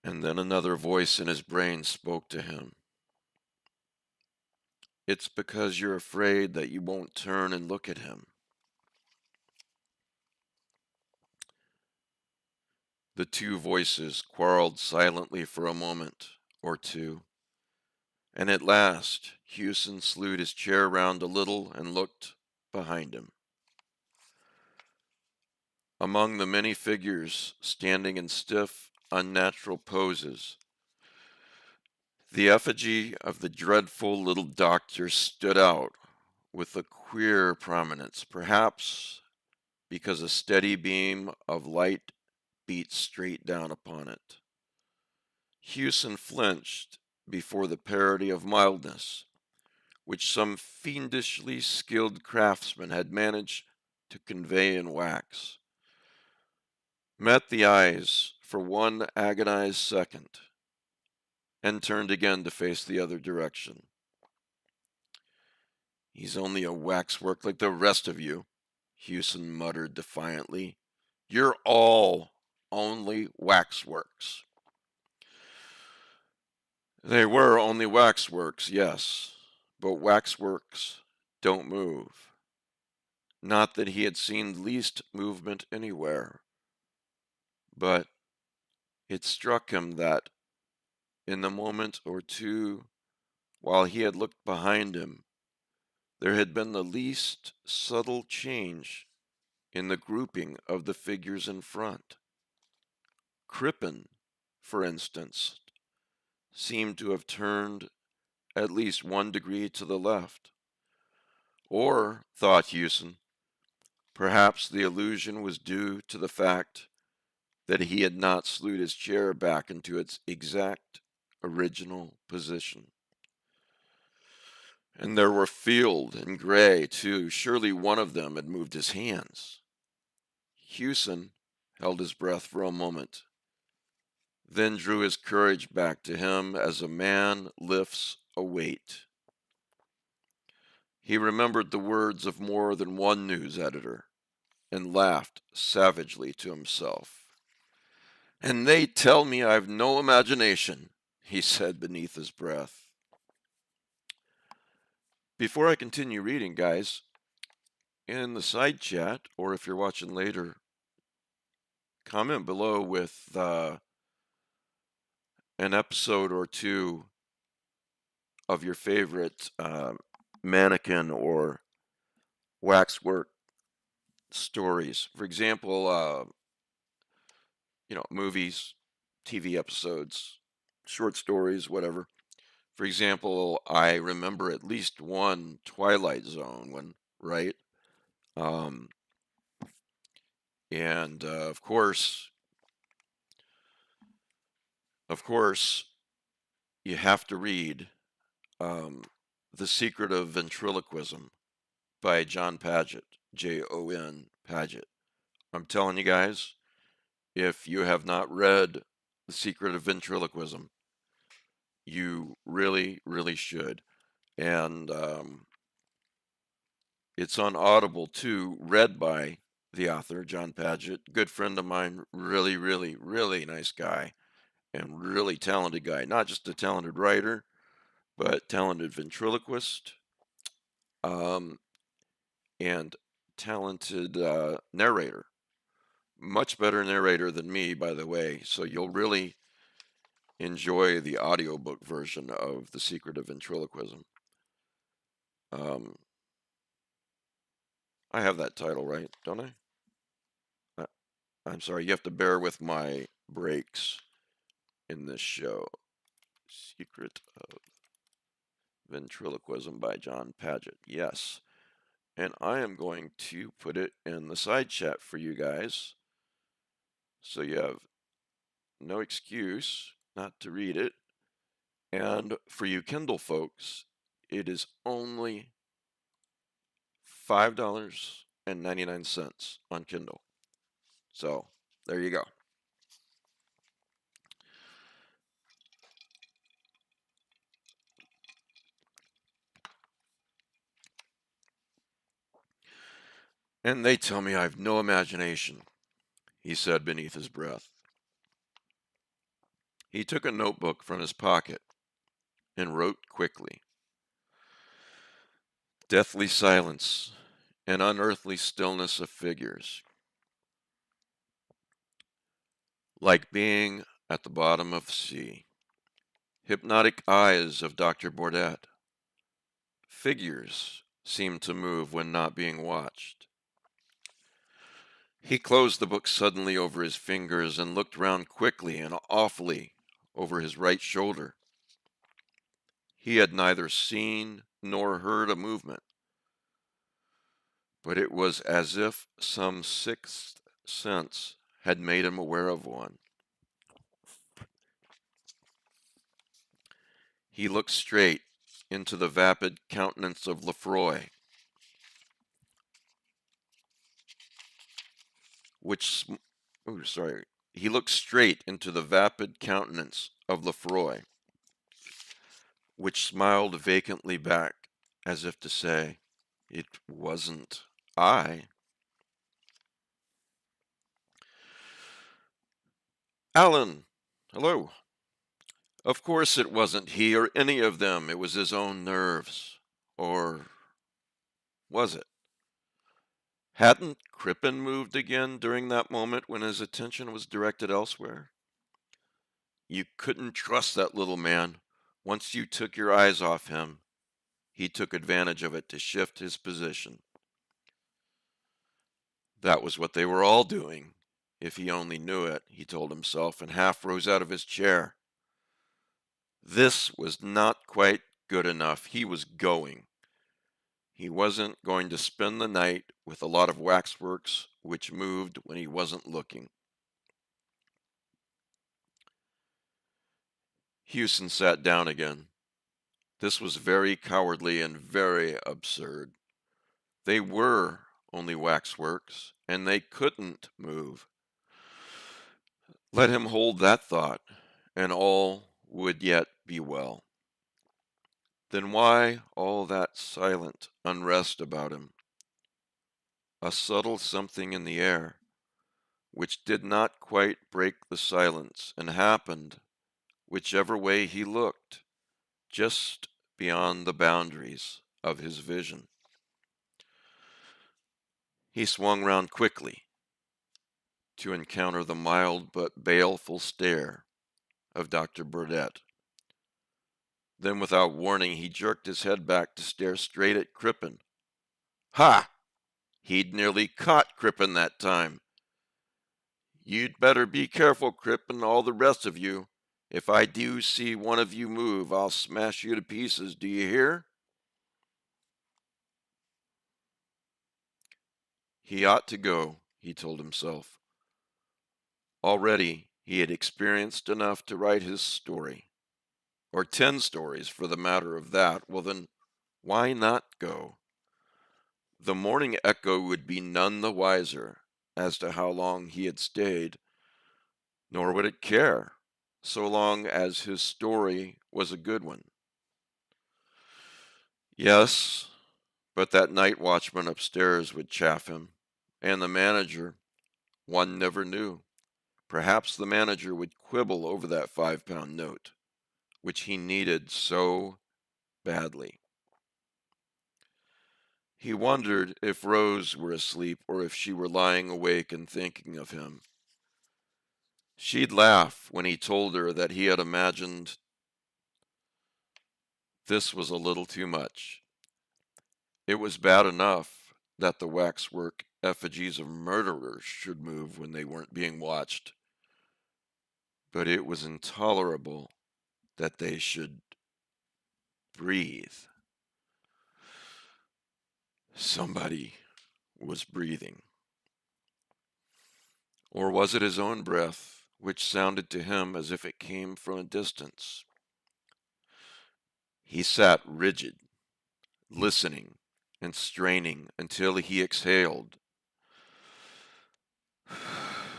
And then another voice in his brain spoke to him. It's because you're afraid that you won't turn and look at him. The two voices quarreled silently for a moment or two, and at last Hewson slewed his chair round a little and looked behind him. Among the many figures standing in stiff, unnatural poses, the effigy of the dreadful little doctor stood out with a queer prominence, perhaps because a steady beam of light beat straight down upon it. Hewson flinched before the parody of mildness which some fiendishly skilled craftsman had managed to convey in wax, met the eyes for one agonized second, and turned again to face the other direction. He's only a waxwork like the rest of you, Hewson muttered defiantly. You're all only waxworks. They were only waxworks, yes, but waxworks don't move. Not that he had seen the least movement anywhere, but it struck him that in the moment or two while he had looked behind him, there had been the least subtle change in the grouping of the figures in front. Crippen, for instance, seemed to have turned at least 1 degree to the left. Or, thought Hewson, perhaps the illusion was due to the fact that he had not slewed his chair back into its exact original position. And there were Field and Gray, too. Surely one of them had moved his hands. Hewson held his breath for a moment, then drew his courage back to him as a man lifts a weight. He remembered the words of more than one news editor and laughed savagely to himself. And they tell me I've no imagination, he said beneath his breath. Before I continue reading, guys, in the side chat, or if you're watching later, comment below with an episode or two of your favorite mannequin or waxwork stories. For example, movies, TV episodes, short stories, whatever. For example, I remember at least one Twilight Zone one, right? Um, and of course, you have to read um, The Secret of Ventriloquism by John Paget, Jon Paget. I'm telling you guys, if you have not read The Secret of Ventriloquism, you really, really should. And it's on Audible too, read by the author, John Paget, good friend of mine, really, really, really nice guy, and really talented guy. Not just a talented writer, but talented ventriloquist, um, and talented narrator. Much better narrator than me, by the way. So you'll really enjoy the audiobook version of The Secret of Ventriloquism. Um, I have that title right, don't I? I? I'm sorry, you have to bear with my breaks in this show. Secret of Ventriloquism by John Paget. Yes. And I am going to put it in the side chat for you guys. So you have no excuse not to read it. And for you Kindle folks, it is only $5.99 on Kindle. So there you go. And they tell me I've no imagination, he said beneath his breath. He took a notebook from his pocket and wrote quickly. Deathly silence, an unearthly stillness of figures, like being at the bottom of the sea. Hypnotic eyes of Dr. Bordet. Figures seemed to move when not being watched. He closed the book suddenly over his fingers and looked round quickly and awfully over his right shoulder. He had neither seen nor heard a movement, but it was as if some sixth sense had made him aware of one. He looked straight into the vapid countenance of Lefroy, which, he looked straight into the vapid countenance of Lefroy, which smiled vacantly back, as if to say, "It wasn't I." Alan, hello. Of course it wasn't he or any of them. It was his own nerves. Or was it? Hadn't Crippen moved again during that moment when his attention was directed elsewhere? You couldn't trust that little man. Once you took your eyes off him, he took advantage of it to shift his position. That was what they were all doing. If he only knew it, he told himself, and half rose out of his chair. This was not quite good enough. He was going. He wasn't going to spend the night with a lot of waxworks which moved when he wasn't looking. Hewson sat down again. This was very cowardly and very absurd. They were only waxworks, and they couldn't move. Let him hold that thought, and all would yet be well. Then why all that silent unrest about him? A subtle something in the air, which did not quite break the silence, and happened, whichever way he looked, just beyond the boundaries of his vision. He swung round quickly to encounter the mild but baleful stare of Dr. Burdett. Then, without warning, he jerked his head back to stare straight at Crippen. Ha! He'd nearly caught Crippen that time. You'd better be careful, Crippen, all the rest of you. If I do see one of you move, I'll smash you to pieces. Do you hear? He ought to go, he told himself. Already he had experienced enough to write his story. Or 10 stories, for the matter of that. Well, then, why not go? The morning echo would be none the wiser as to how long he had stayed, nor would it care, so long as his story was a good one. Yes, but that night watchman upstairs would chaff him, and the manager, one never knew. Perhaps the manager would quibble over that £5 note, which he needed so badly. He wondered if Rose were asleep or if she were lying awake and thinking of him. She'd laugh when he told her that he had imagined this was a little too much. It was bad enough that the waxwork effigies of murderers should move when they weren't being watched, but it was intolerable that they should breathe. Somebody was breathing. Or was it his own breath, which sounded to him as if it came from a distance? He sat rigid, listening and straining until he exhaled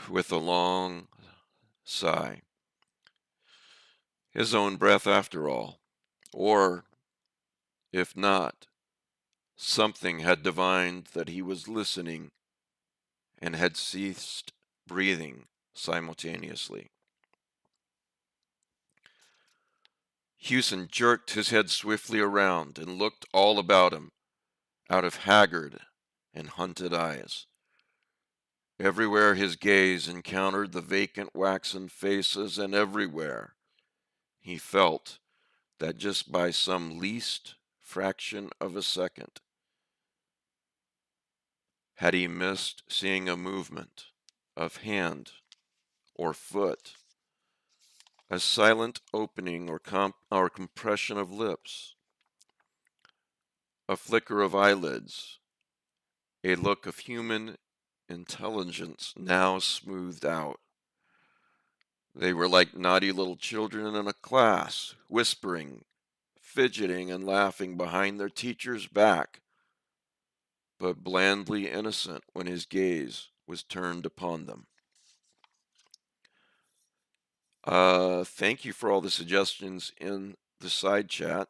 with a long sigh. His own breath, after all. Or, if not, something had divined that he was listening and had ceased breathing simultaneously. Hewson jerked his head swiftly around and looked all about him out of haggard and hunted eyes. Everywhere his gaze encountered the vacant waxen faces, and everywhere he felt that just by some least fraction of a second had he missed seeing a movement of hand or foot, a silent opening or compression of lips, a flicker of eyelids, a look of human intelligence now smoothed out. They were like naughty little children in a class, whispering, fidgeting, and laughing behind their teacher's back, but blandly innocent when his gaze was turned upon them. Thank you for all the suggestions in the side chat.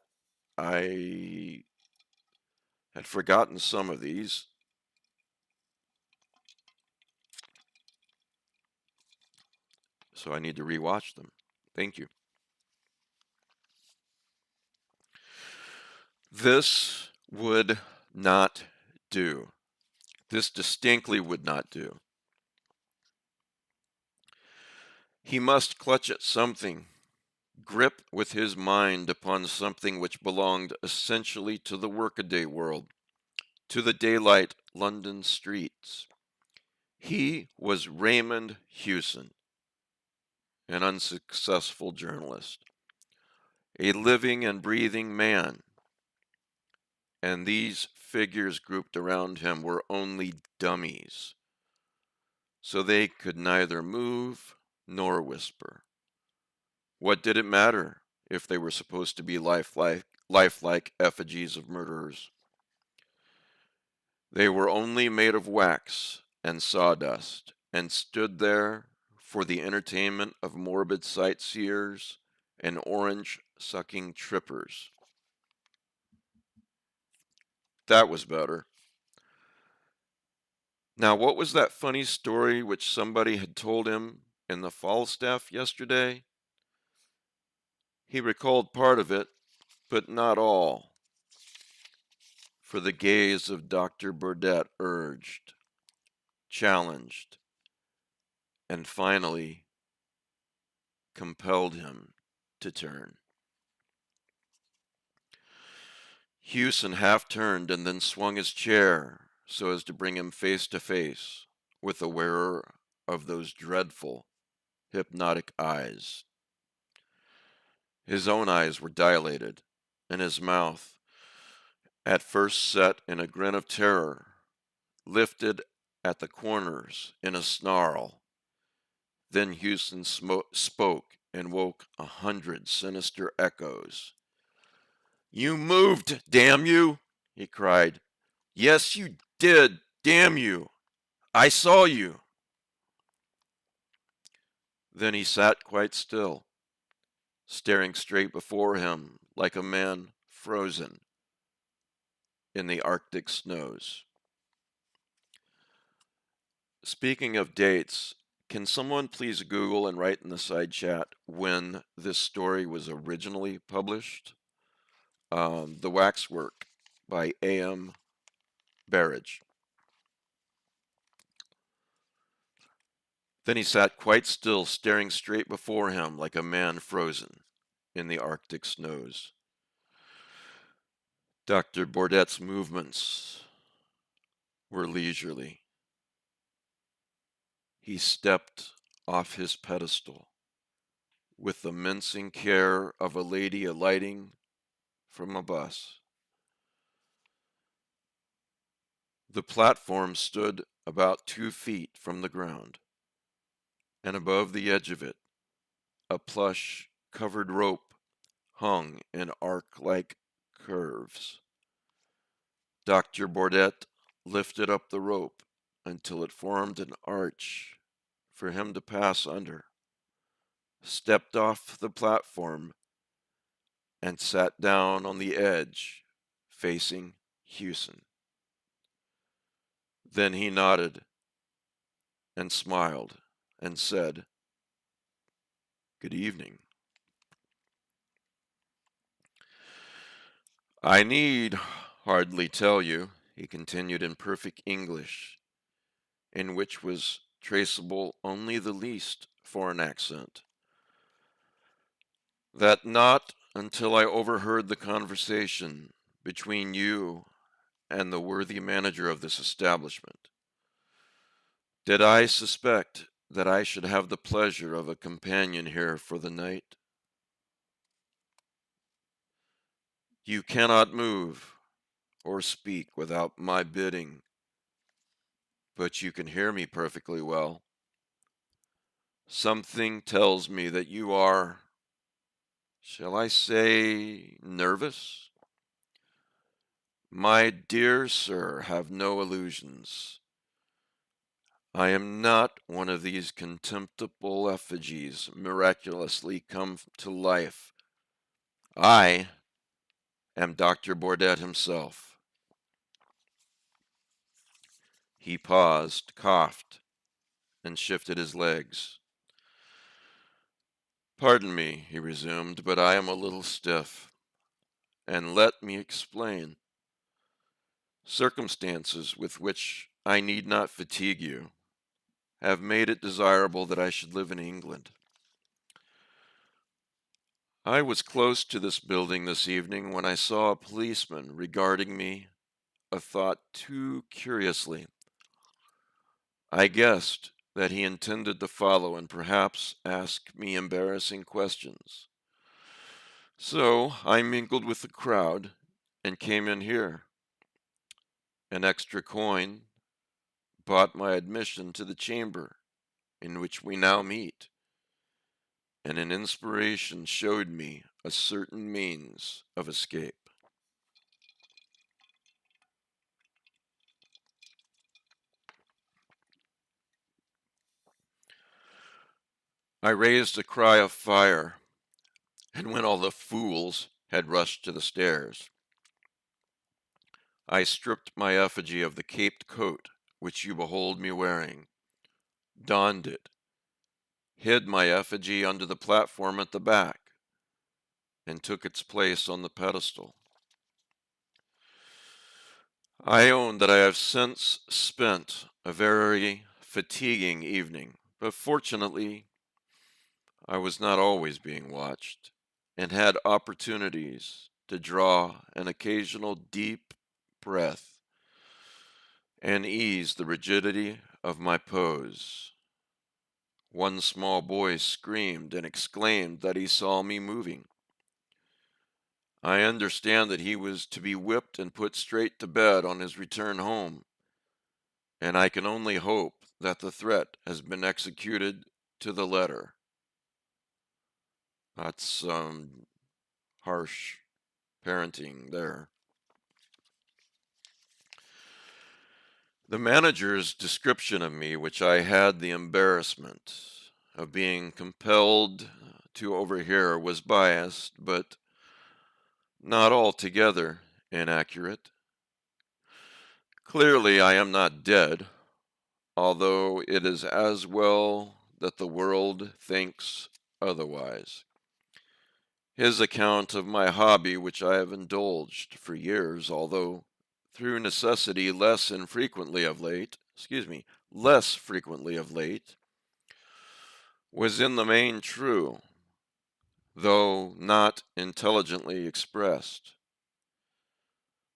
I had forgotten some of these, so I need to rewatch them. Thank you. This would not do. This distinctly would not do. He must clutch at something, grip with his mind upon something which belonged essentially to the workaday world, to the daylight London streets. He was Raymond Hewson, an unsuccessful journalist, a living and breathing man, and these figures grouped around him were only dummies, so they could neither move nor whisper. What did it matter if they were supposed to be lifelike effigies of murderers? They were only made of wax and sawdust, and stood there for the entertainment of morbid sightseers and orange-sucking trippers. That was better. Now, what was that funny story which somebody had told him in the Falstaff yesterday? He recalled part of it, but not all, for the gaze of Dr. Burdett urged, challenged, and finally compelled him to turn. Hewson half turned and then swung his chair so as to bring him face to face with the wearer of those dreadful, hypnotic eyes. His own eyes were dilated, and his mouth, at first set in a grin of terror, lifted at the corners in a snarl. Then Hewson spoke and woke 100 sinister echoes. "You moved, damn you!" he cried. "Yes, you did, damn you! I saw you!" Then he sat quite still, staring straight before him like a man frozen in the Arctic snows. Speaking of dates, can someone please Google and write in the side chat when this story was originally published? The Waxwork by A.M. Barrage. Then he sat quite still, staring straight before him like a man frozen in the Arctic snows. Dr. Bourdette's movements were leisurely. He stepped off his pedestal with the mincing care of a lady alighting from a bus. The platform stood about 2 feet from the ground, and above the edge of it, a plush covered rope hung in arc-like curves. Dr. Bourdette lifted up the rope until it formed an arch for him to pass under, stepped off the platform, and sat down on the edge, facing Hewson. Then he nodded and smiled and said, "Good evening." "I need hardly tell you," he continued in perfect English, in which was traceable only the least foreign accent, "that not until I overheard the conversation between you and the worthy manager of this establishment did I suspect that I should have the pleasure of a companion here for the night. You cannot move or speak without my bidding, but you can hear me perfectly well. Something tells me that you are, shall I say, nervous? My dear sir, have no illusions. I am not one of these contemptible effigies miraculously come to life. I am Dr. Bourdette himself." He paused, coughed, and shifted his legs. "Pardon me," he resumed, "but I am a little stiff, and let me explain. Circumstances with which I need not fatigue you have made it desirable that I should live in England. I was close to this building this evening when I saw a policeman regarding me a thought too curiously. I guessed that he intended to follow and perhaps ask me embarrassing questions. So I mingled with the crowd and came in here. An extra coin bought my admission to the chamber in which we now meet, and an inspiration showed me a certain means of escape." I raised a cry of fire, and when all the fools had rushed to the stairs, I stripped my effigy of the caped coat which you behold me wearing, donned it, hid my effigy under the platform at the back, and took its place on the pedestal. I own that I have since spent a very fatiguing evening, but fortunately I was not always being watched, and had opportunities to draw an occasional deep breath and ease the rigidity of my pose. One small boy screamed and exclaimed that he saw me moving. I understand that he was to be whipped and put straight to bed on his return home, and I can only hope that the threat has been executed to the letter. That's some harsh parenting there. The manager's description of me, which I had the embarrassment of being compelled to overhear, was biased, but not altogether inaccurate. Clearly, I am not dead, although it is as well that the world thinks otherwise. His account of my hobby, which I have indulged for years, although through necessity less frequently of late, was in the main true, though not intelligently expressed.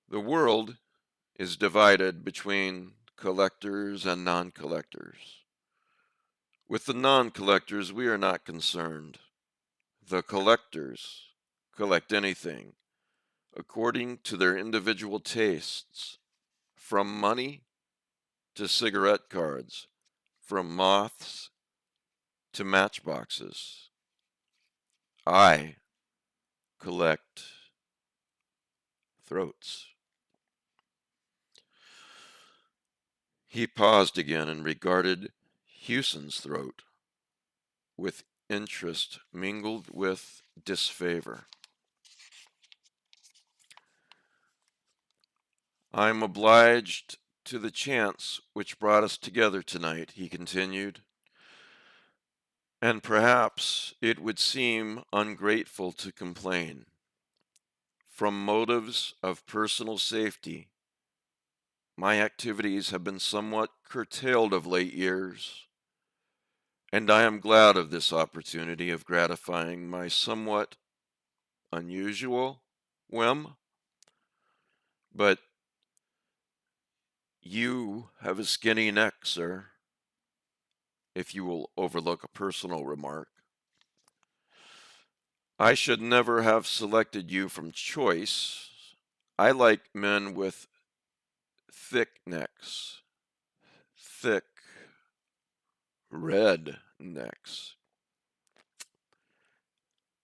The world is divided between collectors and non-collectors. With the non-collectors, we are not concerned. The collectors collect anything according to their individual tastes, from money to cigarette cards, from moths to matchboxes. I collect throats. He paused again and regarded Hewson's throat with interest mingled with disfavor. I'm obliged to the chance which brought us together tonight, he continued, and perhaps it would seem ungrateful to complain. From motives of personal safety, my activities have been somewhat curtailed of late years, and I am glad of this opportunity of gratifying my somewhat unusual whim. But you have a skinny neck, sir, if you will overlook a personal remark. I should never have selected you from choice. I like men with thick necks, thick red necks.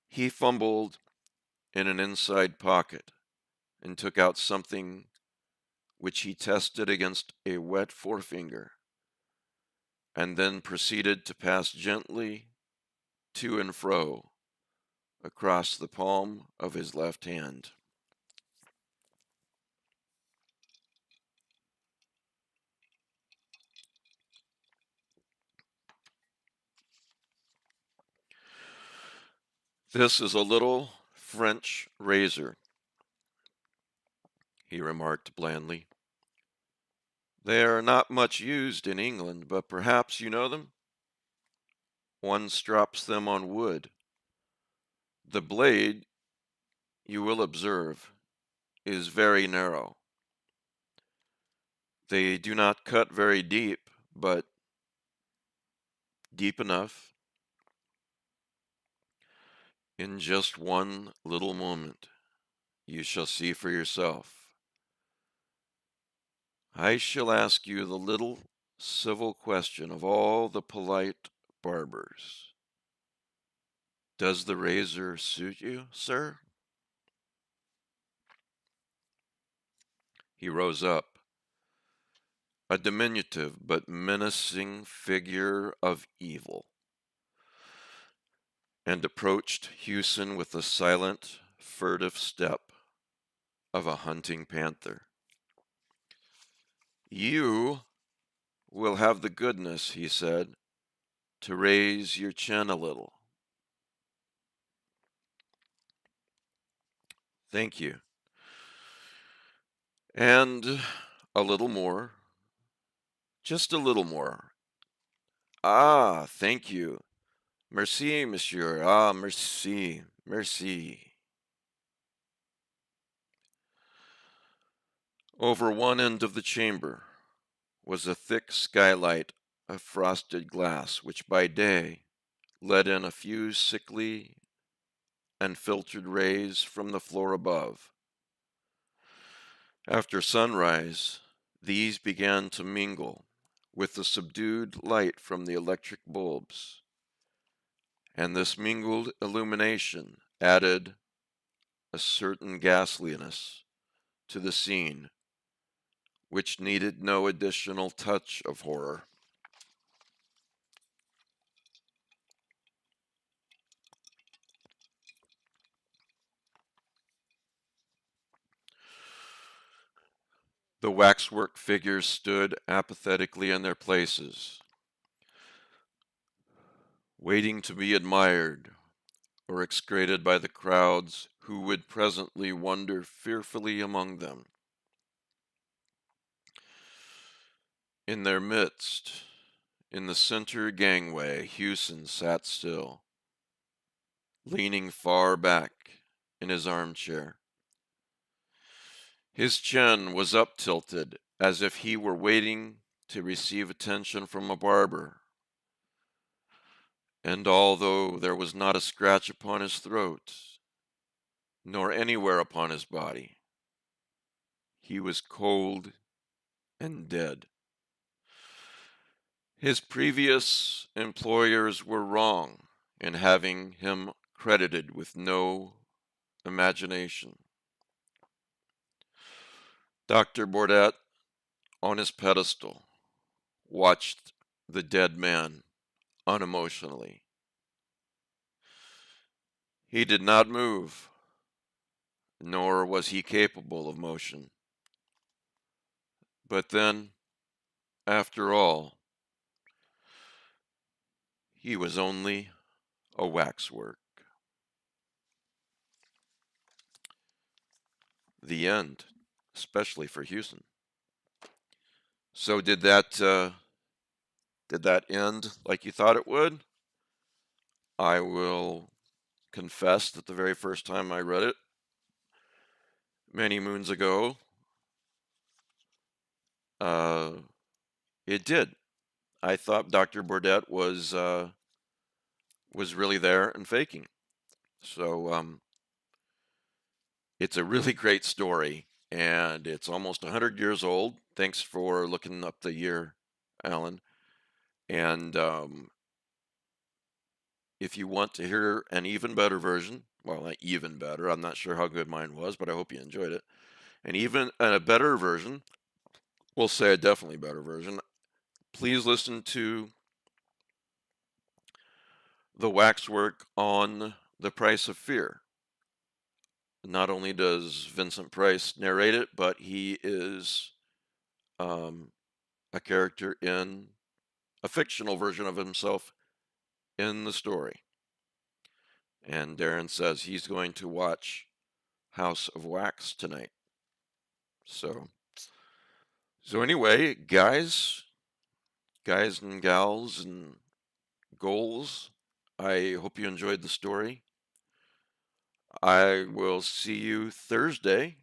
He fumbled in an inside pocket and took out something which he tested against a wet forefinger, and then proceeded to pass gently to and fro across the palm of his left hand. This is a little French razor, he remarked blandly. They are not much used in England, but perhaps you know them? One strops them on wood. The blade, you will observe, is very narrow. They do not cut very deep, but deep enough. In just one little moment, you shall see for yourself. I shall ask you the little civil question of all the polite barbers. Does the razor suit you, sir? He rose up, a diminutive but menacing figure of evil, and approached Hewson with the silent, furtive step of a hunting panther. You will have the goodness, he said, to raise your chin a little. Thank you. And a little more, just a little more. Ah, thank you. Merci, monsieur. Ah, merci, merci. Over one end of the chamber was a thick skylight of frosted glass, which by day let in a few sickly and filtered rays from the floor above. After sunrise, these began to mingle with the subdued light from the electric bulbs, and this mingled illumination added a certain ghastliness to the scene, which needed no additional touch of horror. The waxwork figures stood apathetically in their places, waiting to be admired or excreted by the crowds who would presently wander fearfully among them. In their midst, in the center gangway, Hewson sat still, leaning far back in his armchair. His chin was up tilted, as if he were waiting to receive attention from a barber, and although there was not a scratch upon his throat, nor anywhere upon his body, he was cold and dead. His previous employers were wrong in having him credited with no imagination. Dr. Bordet, on his pedestal, watched the dead man unemotionally. He did not move, nor was he capable of motion. But then, after all, he was only a waxwork. The end, especially for Hewson. So did that end like you thought it would? I will confess that the very first time I read it, many moons ago, uh, it did. I thought Dr. Bordet was really there and faking. So it's a really great story, and it's almost 100 years old. Thanks for looking up the year, Alan. And if you want to hear an even better version, well, not even better, I'm not sure how good mine was, but I hope you enjoyed it. A better version, we'll say a definitely better version, please listen to the waxwork on The Price of Fear. Not only does Vincent Price narrate it, but he is um, a character in a fictional version of himself in the story. And Darren says he's going to watch House of Wax tonight. So anyway, guys and gals and goals, I hope you enjoyed the story. I will see you Thursday,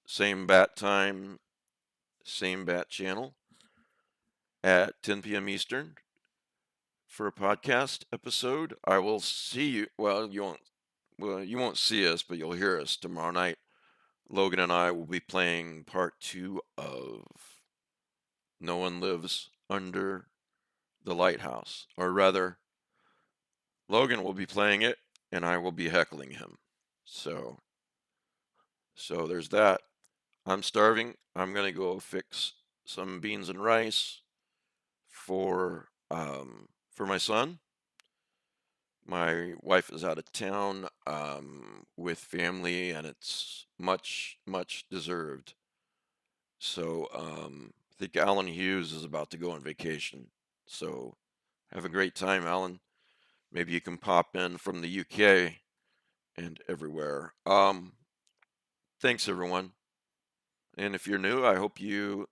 same bat time, same bat channel at 10 p.m. Eastern for a podcast episode. I will see you. You won't see us, but you'll hear us tomorrow night. Logan and I will be playing part 2 of No One Lives Under the Lighthouse, or rather, Logan will be playing it, and I will be heckling him. So there's that. I'm starving. I'm gonna go fix some beans and rice for my son. My wife is out of town with family, and it's much deserved. So I think Alan Hughes is about to go on vacation. So have a great time, Alan. Maybe you can pop in from the UK and everywhere. Thanks, everyone. And if you're new, I hope you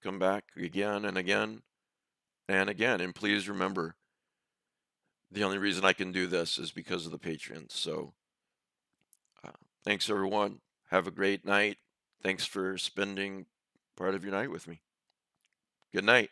come back again and again and again. And please remember, the only reason I can do this is because of the Patreon. So uh, thanks, everyone. Have a great night. Thanks for spending part of your night with me. Good night.